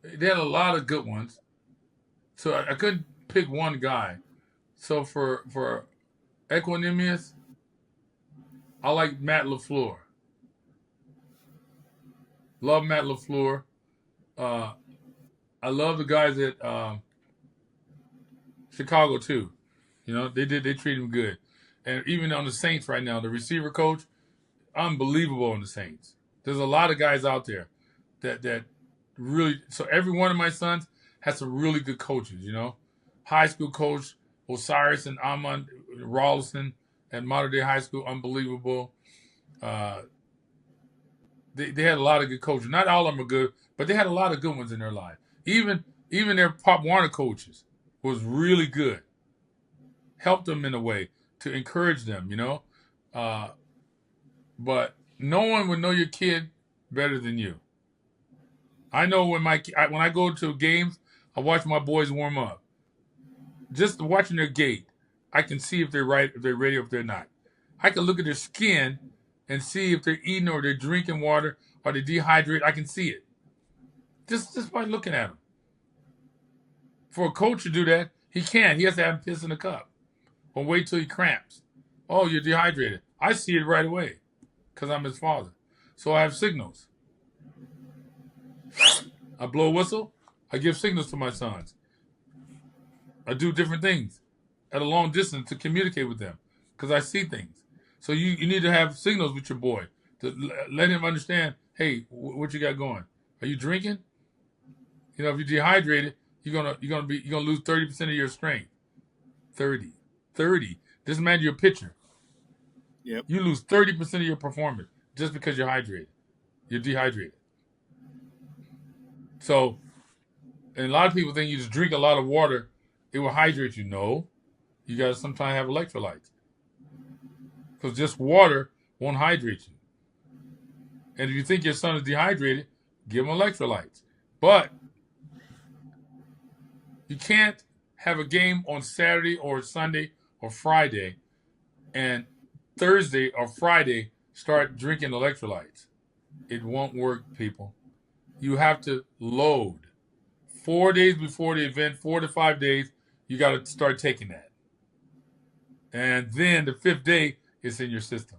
They had a lot of good ones, so I couldn't pick one guy. So for Equanimous, I like Matt LaFleur. Love Matt LaFleur. I love the guys at Chicago too. You know, they treat him good. And even on the Saints right now, the receiver coach, unbelievable on the Saints. There's a lot of guys out there that really, so every one of my sons has some really good coaches, you know. High school coach, Osiris and Amon Rawlinson at Modern Day High School, unbelievable. They had a lot of good coaches. Not all of them are good, but they had a lot of good ones in their life. Even their Pop Warner coaches was really good. Helped them in a way to encourage them, you know. But no one would know your kid better than you. I know when I go to games, I watch my boys warm up. Just watching their gait, I can see if they're right, if they're ready, or if they're not. I can look at their skin and see if they're eating or they're drinking water or they're dehydrated. I can see it. Just by looking at them. For a coach to do that, he can't. He has to have piss in the cup. Or wait till he cramps. Oh, you're dehydrated. I see it right away because I'm his father. So I have signals. I blow a whistle. I give signals to my sons. I do different things at a long distance to communicate with them because I see things. So you need to have signals with your boy to let him understand, hey, what you got going? Are you drinking? You know, if you're dehydrated, you're gonna lose 30% of your strength. 30. This man, you're a pitcher. Yep. You lose 30% of your performance just because you're hydrated. You're dehydrated. So, and a lot of people think you just drink a lot of water, it will hydrate you. No. You got to sometimes have electrolytes because just water won't hydrate you. And if you think your son is dehydrated, give him electrolytes. But you can't have a game on Saturday or Sunday or Friday and Thursday or Friday start drinking electrolytes. It won't work, people. You have to load. 4 days before the event, 4 to 5 days, you got to start taking that. And then the 5th day, it's in your system.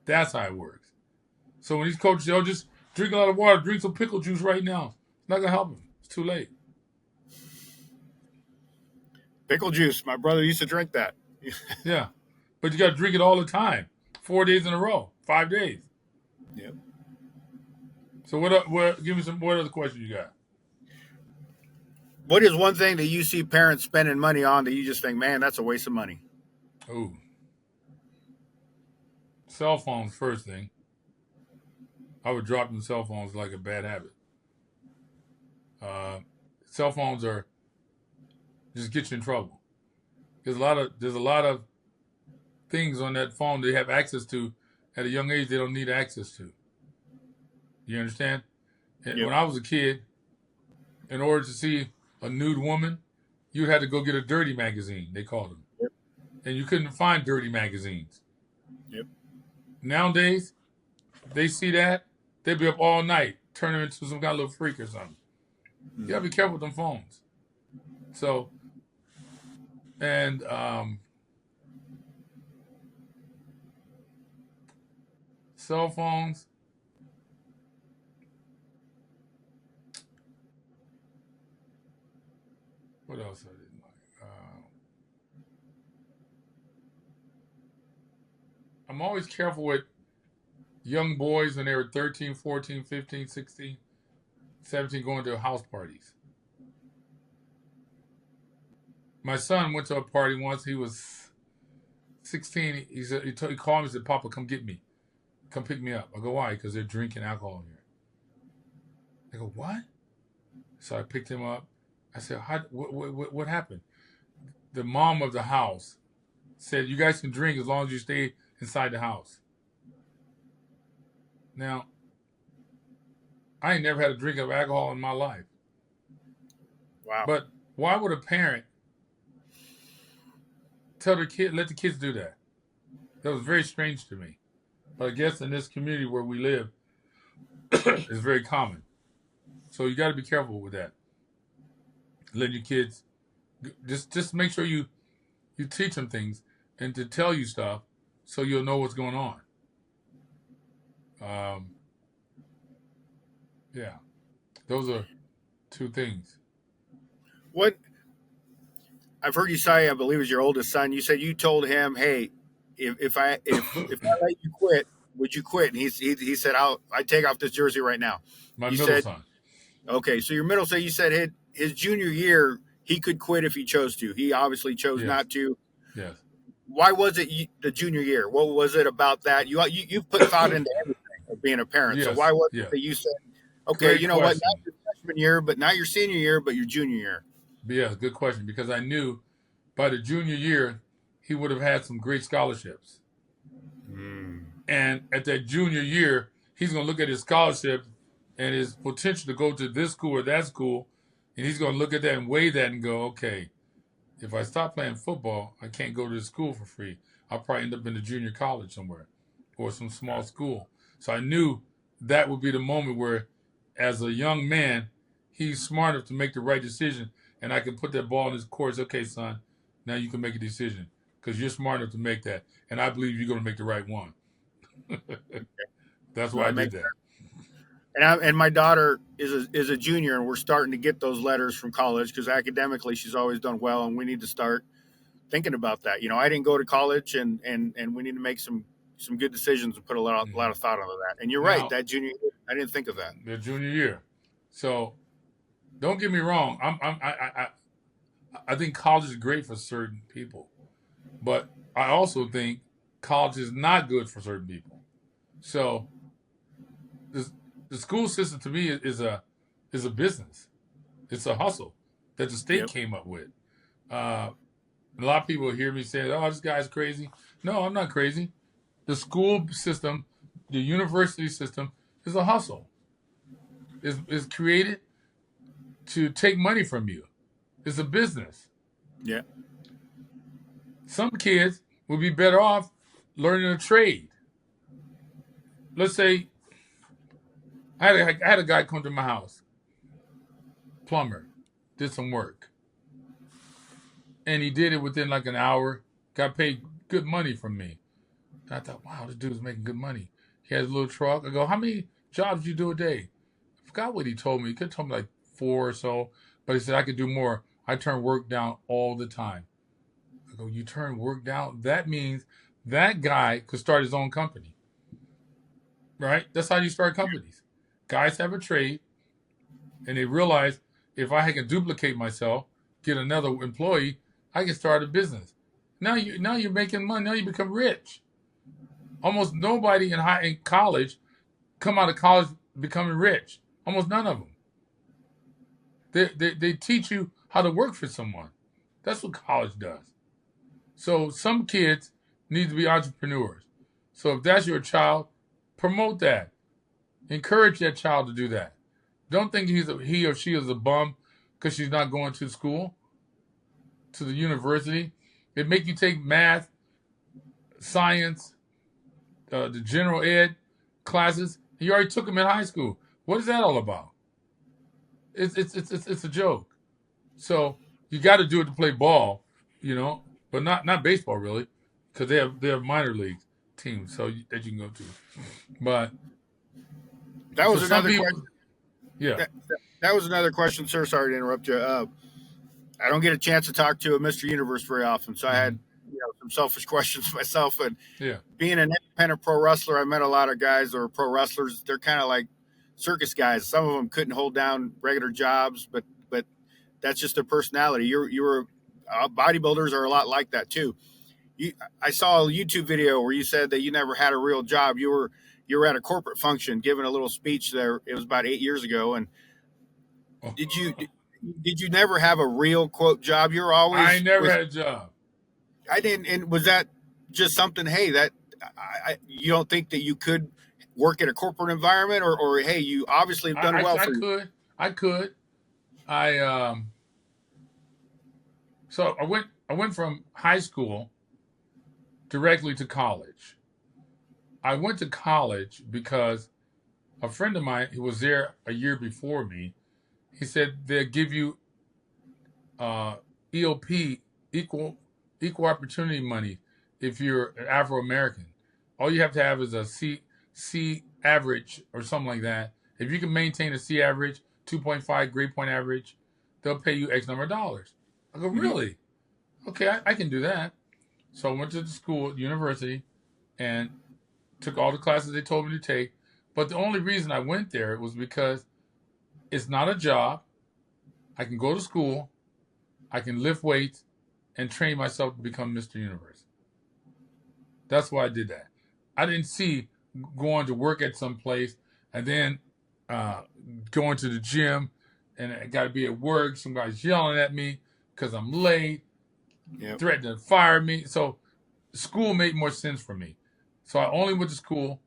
That's how it works. So when these coaches say, oh, just drink a lot of water, drink some pickle juice right now, it's not going to help them. It's too late. Pickle juice. My brother used to drink that. Yeah. But you got to drink it all the time. 4 days in a row, 5 days. Yep. So give me what other questions you got? What is one thing that you see parents spending money on that you just think, man, that's a waste of money? Oh. Cell phones, first thing. I would drop them cell phones like a bad habit. Cell phones are just get you in trouble. There's a lot of things on that phone they have access to at a young age they don't need access to. You understand? And Yep. when I was a kid, in order to see a nude woman, you had to go get a dirty magazine, they called them. Yep. And you couldn't find dirty magazines. Yep. Nowadays, they see that, they'll be up all night, turn them into some kind of little freak or something. You gotta be careful with them phones. So, and cell phones. What else I didn't like? I'm always careful with young boys when they were 13, 14, 15, 16, 17 going to house parties. My son went to a party once. He was 16. He called me and said, Papa, come get me. Come pick me up. I go, why? Because they're drinking alcohol here. I go, what? So I picked him up. I said, what happened? The mom of the house said, you guys can drink as long as you stay inside the house. Now, I ain't never had a drink of alcohol in my life. Wow. But why would a parent tell their kid, let the kids do that? That was very strange to me. But I guess in this community where we live, it's very common. So you got to be careful with that. Let your kids, just make sure you teach them things and to tell you stuff so you'll know what's going on. Yeah, those are two things. What I've heard you say, I believe, is your oldest son. You said you told him, "Hey, if I let you quit, would you quit?" And he said, "I take off this jersey right now." My you middle said, son. Okay, so your middle son, you said his junior year he could quit if he chose to. He obviously chose Yes. not to. Yes. Why was it the junior year? What was it about that? You put thought into everything of being a parent. Yes. So why was Yes. it that you said, okay, Great you know question. what, not your freshman year, but not your senior year, but your junior year? Yeah, good question, because I knew by the junior year he would have had some great scholarships. And at that junior year, he's going to look at his scholarship and his potential to go to this school or that school, and he's going to look at that and weigh that and go, okay, if I stop playing football, I can't go to the school for free. I'll probably end up in a junior college somewhere or some small school. So I knew that would be the moment where, as a young man, he's smart enough to make the right decision, and I can put that ball in his court. Okay, son, now you can make a decision because you're smart enough to make that, and I believe you're going to make the right one. That's why I did that. And my daughter is a junior, and we're starting to get those letters from college because academically she's always done well, and we need to start thinking about that. I didn't go to college, and we need to make some good decisions and put a lot of thought into that. And you're right, that junior year, I didn't think of that. The junior year. So don't get me wrong. I think college is great for certain people, but I also think college is not good for certain people. So the school system to me is a business. It's a hustle that the state came up with. And A lot of people hear me say, "Oh, this guy's crazy." No, I'm not crazy. The school system, the university system, is a hustle. Is created to take money from you. It's a business. Yeah. Some kids would be better off learning a trade. Let's say I had a guy come to my house, plumber, did some work, and he did it within like an hour. Got paid good money from me. And I thought, wow, this dude's making good money. He has a little truck. I go, how many jobs do you do a day? I forgot what he told me. He could have told me like 4 or so, but he said I could do more. I turn work down all the time. I go, you turn work down? That means that guy could start his own company, right? That's how you start companies. Guys have a trade, and they realize if I can duplicate myself, get another employee, I can start a business. Now you're making money. Now you become rich. Almost nobody in college come out of college becoming rich. Almost none of them. They teach you how to work for someone. That's what college does. So some kids need to be entrepreneurs. So if that's your child, promote that. Encourage that child to do that. Don't think he or she is a bum because she's not going to school, to the university. It make you take math, science, the general ed classes. You already took them in high school. What is that all about? It's a joke. So you got to do it to play ball, but not baseball really, because they have minor league teams that you can go to. But that was another people, question. Yeah, that was another question, sir. Sorry to interrupt you. I don't get a chance to talk to a Mr. Universe very often, so I had some selfish questions myself. And being an independent pro wrestler, I met a lot of guys that are pro wrestlers. They're kind of like circus guys. Some of them couldn't hold down regular jobs, but that's just their personality. You're bodybuilders are a lot like that too. I saw a YouTube video where you said that you never had a real job. You were at a corporate function giving a little speech there. It was about 8 years ago. And did you never have a real quote job? You're always. I never had a job. I didn't. And was that just something? Hey, that you don't think that you could work in a corporate environment, or hey, you obviously have done well for you. I could. So I went from high school directly to college. I went to college because a friend of mine who was there a year before me, he said they'll give you EOP, equal opportunity money, if you're Afro American. All you have to have is a C average or something like that. If you can maintain a C average, 2.5 grade point average, they'll pay you X number of dollars. I go, really? Okay, I can do that. So I went to the school, university, and took all the classes they told me to take. But the only reason I went there was because it's not a job. I can go to school, I can lift weights, and train myself to become Mr. Universe. That's why I did that. I didn't see going to work at some place and then going to the gym, and I got to be at work. Some guy's yelling at me because I'm late, threatening to fire me. So school made more sense for me. So I only went to school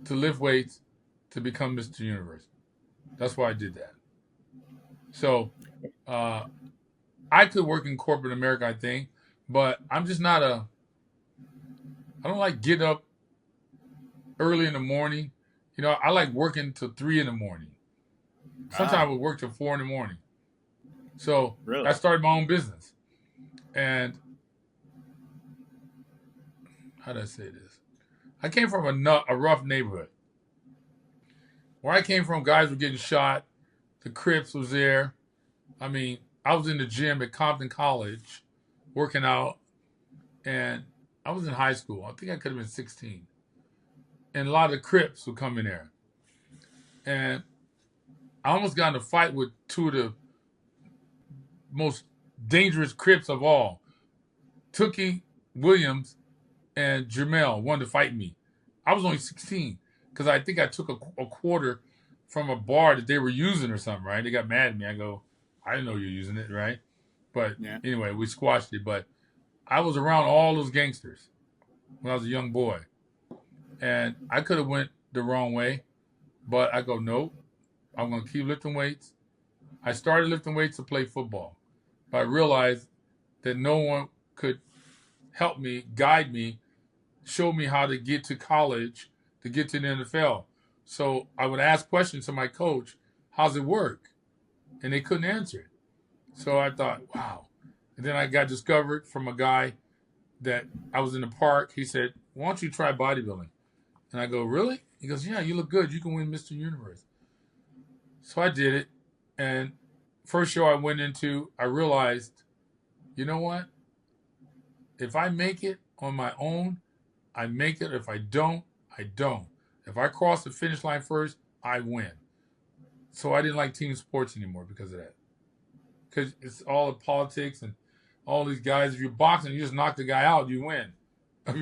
to lift weights to become Mr. Universe. That's why I did that. So I could work in corporate America, I think, but I'm just not I don't like getting up early in the morning. I like working till 3 in the morning. Sometimes I would work till 4 in the morning. So really? I started my own business. And how do I say this? I came from a rough neighborhood. Where I came from, guys were getting shot. The Crips was there. I mean, I was in the gym at Compton College working out. And I was in high school. I think I could have been 16. And a lot of the Crips would come in there. And I almost got in a fight with two of the most dangerous Crips of all. Tookie Williams and Jamel wanted to fight me. I was only 16 because I think I took a quarter from a bar that they were using or something, right? They got mad at me. I go, I didn't know you were using it, right? But anyway, we squashed it. But I was around all those gangsters when I was a young boy, and I could have went the wrong way, but I go, nope, I'm gonna keep lifting weights. I started lifting weights to play football, but I realized that no one could help me, guide me, show me how to get to college, to get to the NFL. So I would ask questions to my coach, how's it work? And they couldn't answer it. So I thought, wow. And then I got discovered from a guy that I was in the park. He said, why don't you try bodybuilding? And I go, really? He goes, yeah, you look good. You can win Mr. Universe. So I did it. And first show I went into, I realized, you know what? If I make it on my own, I make it. If I don't, I don't. If I cross the finish line first, I win. So I didn't like team sports anymore because of that. Because it's all the politics and all these guys. If you're boxing, you just knock the guy out, you win. If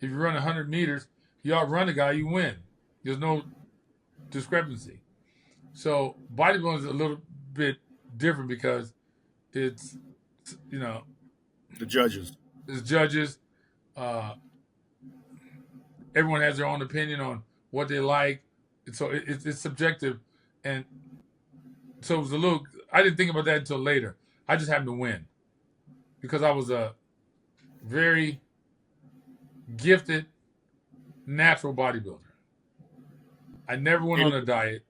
you run 100 meters, you outrun the guy, you win. There's no discrepancy. So bodybuilding is a little bit different because it's, the judges. It's judges. Everyone has their own opinion on what they like. So it's subjective. And so it was a little, I didn't think about that until later. I just happened to win because I was a very gifted, natural bodybuilder. I never went on a diet.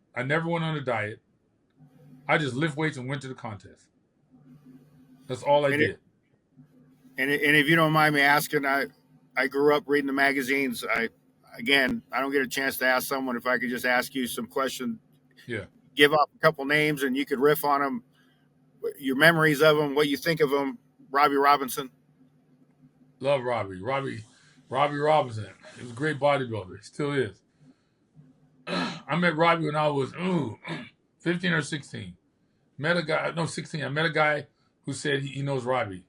I just lift weights and went to the contest. That's all I did. And if you don't mind me asking, I grew up reading the magazines. I don't get a chance to ask someone if I could just ask you some questions. Yeah. Give up a couple names and you could riff on them, your memories of them, what you think of them. Robbie Robinson. Love Robbie. Robbie Robinson. He was a great bodybuilder. He still is. I met Robbie when I was 15 or 16. 16. I met a guy who said he knows Robbie.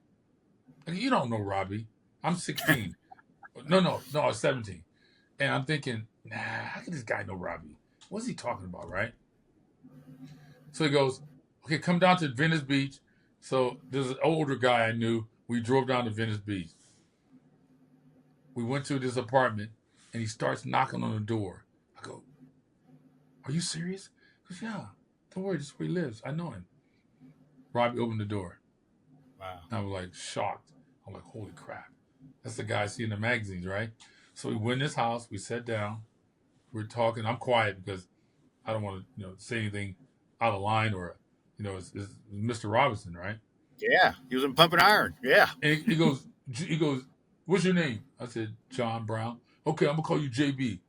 You don't know Robbie. I'm 16. No, I was 17. And I'm thinking, how can this guy know Robbie? What's he talking about, right? So he goes, okay, come down to Venice Beach. So there's an older guy I knew. We drove down to Venice Beach. We went to this apartment, and he starts knocking on the door. I go, are you serious? He goes, yeah, don't worry, this is where he lives. I know him. Robbie opened the door. Wow. I was like shocked. I'm like, holy crap. That's the guy I see in the magazines, right? So we went in his house. We sat down. We're talking. I'm quiet because I don't want to, say anything out of line or, it's Mr. Robinson, right? Yeah, he was in Pumping Iron. Yeah. And he goes, what's your name? I said, John Brown. Okay, I'm going to call you JB.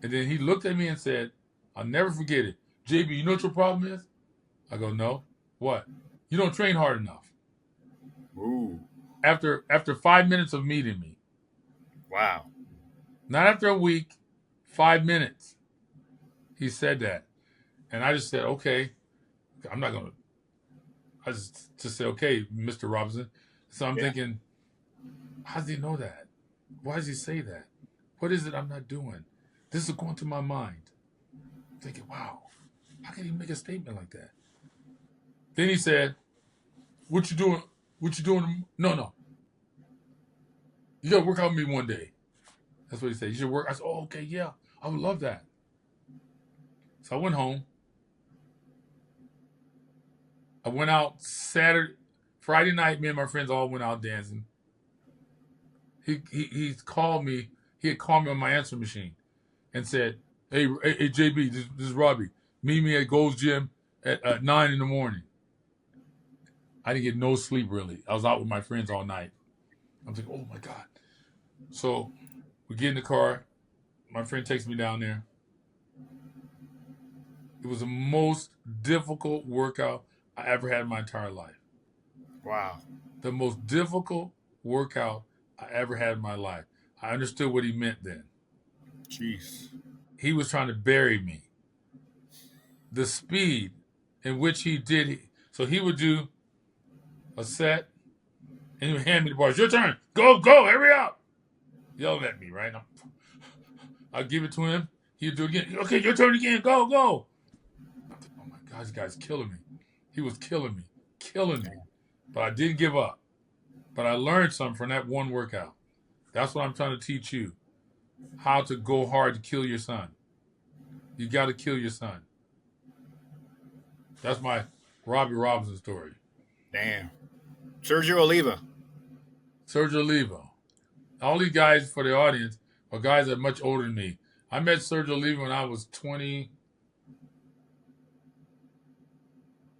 And then he looked at me and said, I'll never forget it. JB, you know what your problem is? I go, no. What? You don't train hard enough. Ooh. After 5 minutes of meeting me. Wow. Not after a week, 5 minutes. He said that. And I just said, okay, I'm not going to. I just said, okay, Mr. Robinson. So I'm thinking, how does he know that? Why does he say that? What is it I'm not doing? This is going through my mind. I'm thinking, wow, how can he make a statement like that? Then he said, what you doing? What you doing? No. You got to work out with me one day. That's what he said. You should work. I said, oh, okay, yeah, I would love that. So I went home. I went out Friday night, me and my friends all went out dancing. He called me. He had called me on my answering machine and said, hey JB, this is Robbie. Meet me at Gold's Gym at 9 in the morning. I didn't get no sleep, really. I was out with my friends all night. I'm thinking, oh, my God. So we get in the car. My friend takes me down there. It was the most difficult workout I ever had in my entire life. Wow. The most difficult workout I ever had in my life. I understood what he meant then. Jeez. He was trying to bury me. The speed in which he did it. So he would do a set, and he would hand me the bar. It's your turn. Go, hurry up. Yelling at me, right? I'll give it to him. He'd do it again. Okay, your turn again. Go. Oh my God, this guy's killing me. He was killing me. But I didn't give up. But I learned something from that one workout. That's what I'm trying to teach you. How to go hard to kill your son. You got to kill your son. That's my Robbie Robinson story. Damn. Sergio Oliva. Sergio Oliva. All these guys for the audience are guys that are much older than me. I met Sergio Oliva when I was 20,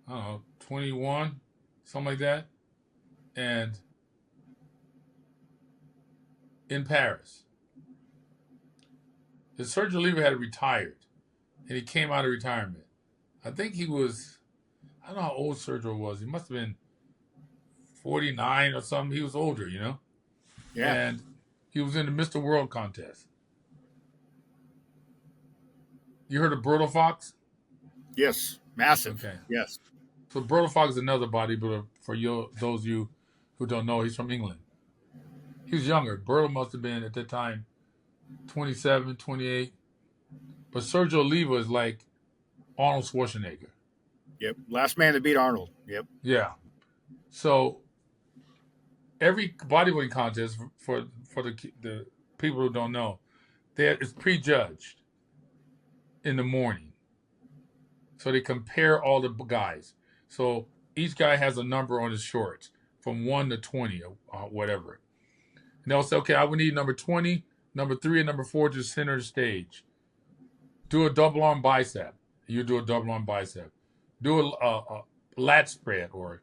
I don't know, 21, something like that. And in Paris. The Sergio Oliva had retired. And he came out of retirement. I think he was, I don't know how old Sergio was. He must have been 49 or something. He was older, you know? Yeah. And he was in the Mr. World contest. You heard of Berto Fox? Yes. Massive. Okay. Yes. So Berto Fox is another bodybuilder for you, those of you who don't know. He's from England. He was younger. Berto must have been, at that time, 27, 28. But Sergio Oliva is like Arnold Schwarzenegger. Yep. Last man to beat Arnold. Yep. Yeah. So every bodybuilding contest, for the people who don't know, it's prejudged in the morning. So they compare all the guys. So each guy has a number on his shorts from 1 to 20 or whatever. And they'll say, okay, I would need number 20, number 3, and number 4 to center the stage. Do a double arm bicep. You do a double arm bicep. Do a lat spread or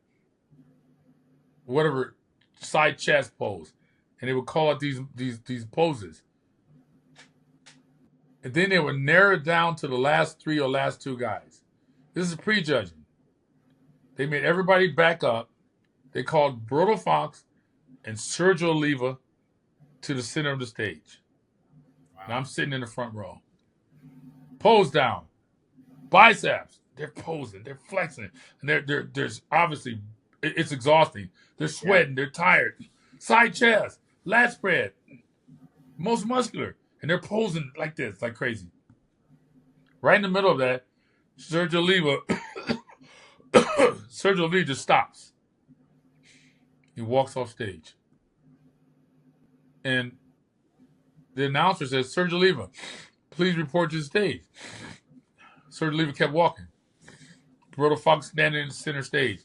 whatever side chest pose. And they would call out these poses. And then they would narrow it down to the last 3 or last 2 guys. This is prejudging. They made everybody back up. They called Berto Fox and Sergio Oliva to the center of the stage. Wow. And I'm sitting in the front row. Pose down. Biceps. They're posing. They're flexing. And there's obviously, it's exhausting. They're sweating. They're tired. Side chest. Lat spread. Most muscular. And they're posing like this, like crazy. Right in the middle of that, Sergio Oliva just stops. He walks off stage. And the announcer says, Sergio Oliva, please report to the stage. Sergio Oliva kept walking. Berto Fox standing in the center stage.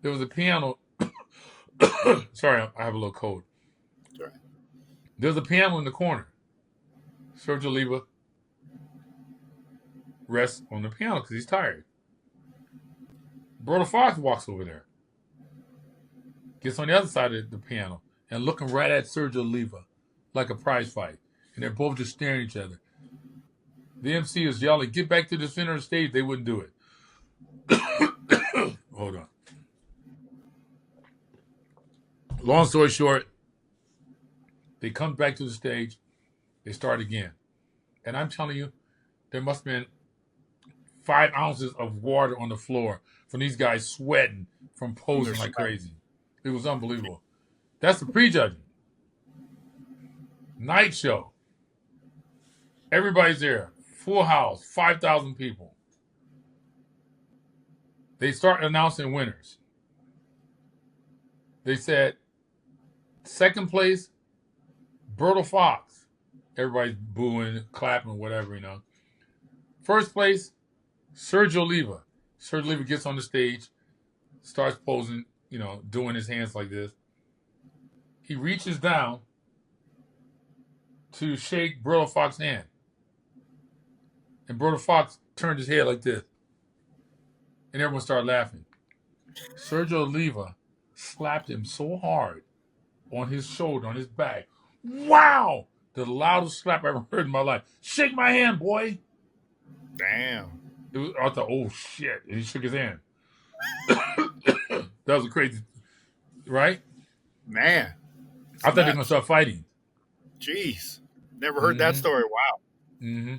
There was a piano. Sorry, I have a little cold. Sorry. There's a piano in the corner. Sergio Oliva rests on the piano because he's tired. Berto Fox walks over there. Gets on the other side of the piano and looking right at Sergio Oliva like a prize fight. And they're both just staring at each other. The MC is yelling, get back to the center of the stage. They wouldn't do it. Hold on. Long story short, they come back to the stage. They start again. And I'm telling you, there must have been 5 ounces of water on the floor from these guys sweating from posing like crazy. It was unbelievable. That's the prejudging. Night show. Everybody's there. Full house. 5,000 people. They start announcing winners. They said, second place, Berto Fox. Everybody's booing, clapping, whatever, you know. First place, Sergio Oliva. Sergio Oliva gets on the stage, starts posing, you know, doing his hands like this. He reaches down to shake Berto Fox's hand. And Berto Fox turned his head like this. And everyone started laughing. Sergio Oliva slapped him so hard on his shoulder, on his back. Wow! The loudest slap I ever heard in my life. Shake my hand, boy. Damn. I thought, oh shit. And he shook his hand. That was a crazy, right? Man. I thought they were going to start fighting. Jeez. Never heard that story. Wow. Mm-hmm.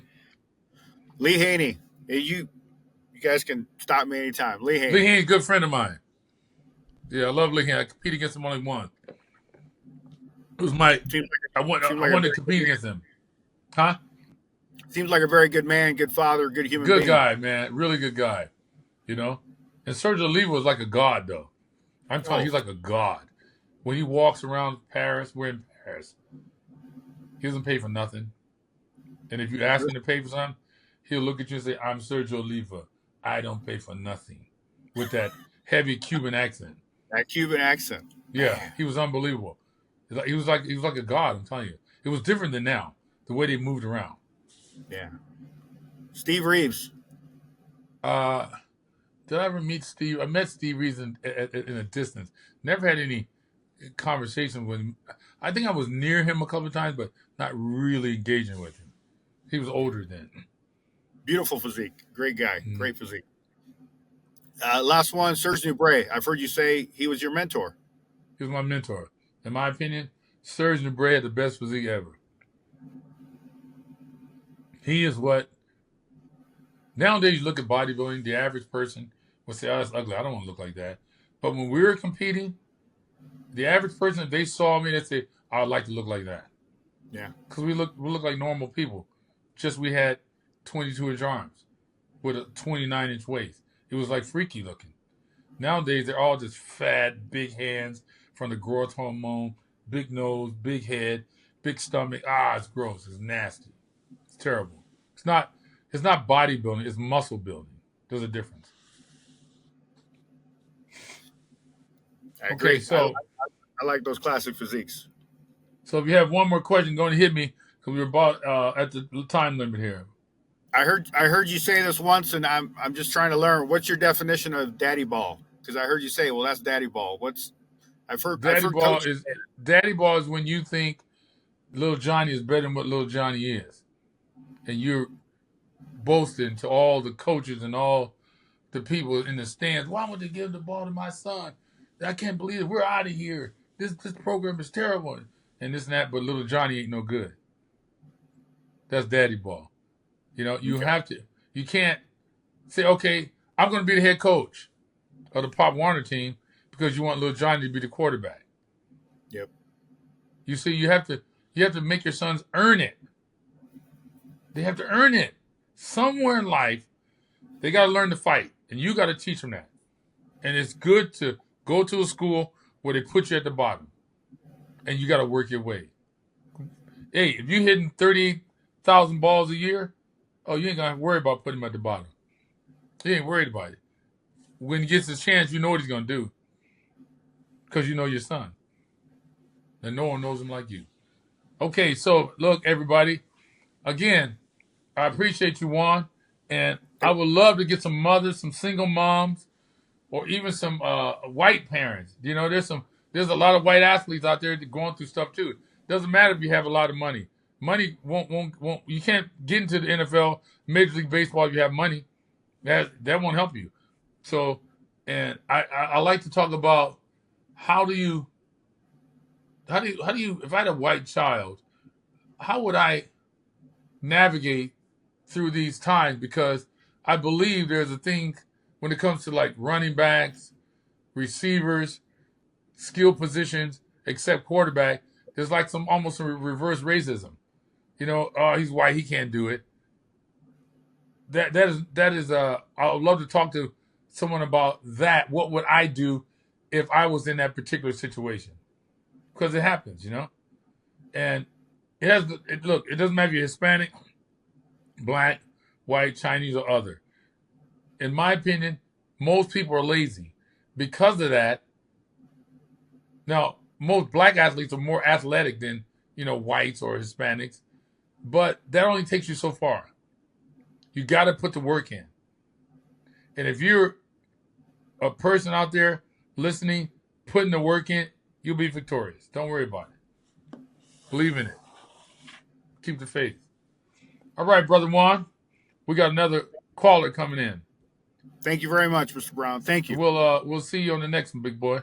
Lee Haney. You guys can stop me anytime. Lee Haney. Lee Haney, good friend of mine. Yeah, I love Lee Haney. I compete against him only once. It was my. I wanted to compete against him. Huh? Seems like a very good man, good father, good human being. Good guy, man. Really good guy. You know? And Sergio Oliva was like a god, though. I'm telling you, he's like a god. When he walks around Paris, we're in Paris. He doesn't pay for nothing. And if you ask him to pay for something, he'll look at you and say, I'm Sergio Oliva. I don't pay for nothing. With that heavy Cuban accent. That Cuban accent. Yeah, Man. he was unbelievable. He was like a god, I'm telling you. It was different than now, the way they moved around. Yeah. Steve Reeves. Did I ever meet Steve? I met Steve Reeves in a distance. Never had any conversation with him. I think I was near him a couple of times, but not really engaging with him. He was older then. Beautiful physique. Great guy. Mm-hmm. Great physique. Last one, Serge Nubret. I've heard you say he was your mentor. He was my mentor. In my opinion, Serge Nubret had the best physique ever. He is what... Nowadays, you look at bodybuilding, the average person will say, oh, that's ugly. I don't want to look like that. But when we were competing, the average person, if they saw me, they'd say, I would like to look like that. Yeah. Because we look like normal people. Just we had 22-inch arms with a 29-inch waist. It was like freaky looking. Nowadays, they're all just fat, big hands from the growth hormone, big nose, big head, big stomach. It's gross. It's nasty. It's terrible. It's not bodybuilding. It's muscle building. There's a difference. I agree. Okay, so I like those classic physiques. So if you have one more question, go and hit me because we're about at the time limit here. I heard you say this once, and I'm just trying to learn. What's your definition of daddy ball? Because I heard you say, well, that's daddy ball. Daddy ball is when you think little Johnny is better than what little Johnny is, and you're boasting to all the coaches and all the people in the stands. Why would they give the ball to my son? I can't believe it. We're out of here. This program is terrible, and this and that. But little Johnny ain't no good. That's daddy ball. You know, you have to. You can't say, okay, I'm going to be the head coach of the Pop Warner team because you want little Johnny to be the quarterback. Yep. You see, you have to make your sons earn it. They have to earn it. Somewhere in life, they got to learn to fight, and you got to teach them that. And it's good to go to a school where they put you at the bottom, and you got to work your way. Hey, if you're hitting 38,000 balls a year, you ain't going to worry about putting him at the bottom. He ain't worried about it. When he gets his chance, you know what he's going to do because you know your son. And no one knows him like you. Okay, so look, everybody. Again, I appreciate you, Juan. And I would love to get some mothers, some single moms, or even some white parents. You know, there's a lot of white athletes out there that going through stuff too. Doesn't matter if you have a lot of money. Money won't. You can't get into the NFL, Major League Baseball if you have money. That won't help you. So, and I like to talk about how do you if I had a white child, how would I navigate through these times? Because I believe there's a thing when it comes to like running backs, receivers, skill positions, except quarterback. There's like almost some reverse racism. You know, he's white, he can't do it. That is I would love to talk to someone about that. What would I do if I was in that particular situation? Because it happens, you know? And look, it doesn't matter if you're Hispanic, black, white, Chinese, or other. In my opinion, most people are lazy. Because of that, now, most black athletes are more athletic than, whites or Hispanics. But that only takes you so far. You got to put the work in. And if you're a person out there listening, putting the work in, you'll be victorious. Don't worry about it. Believe in it. Keep the faith. All right, Brother Juan. We got another caller coming in. Thank you very much, Mr. Brown. Thank you. We'll see you on the next one, big boy.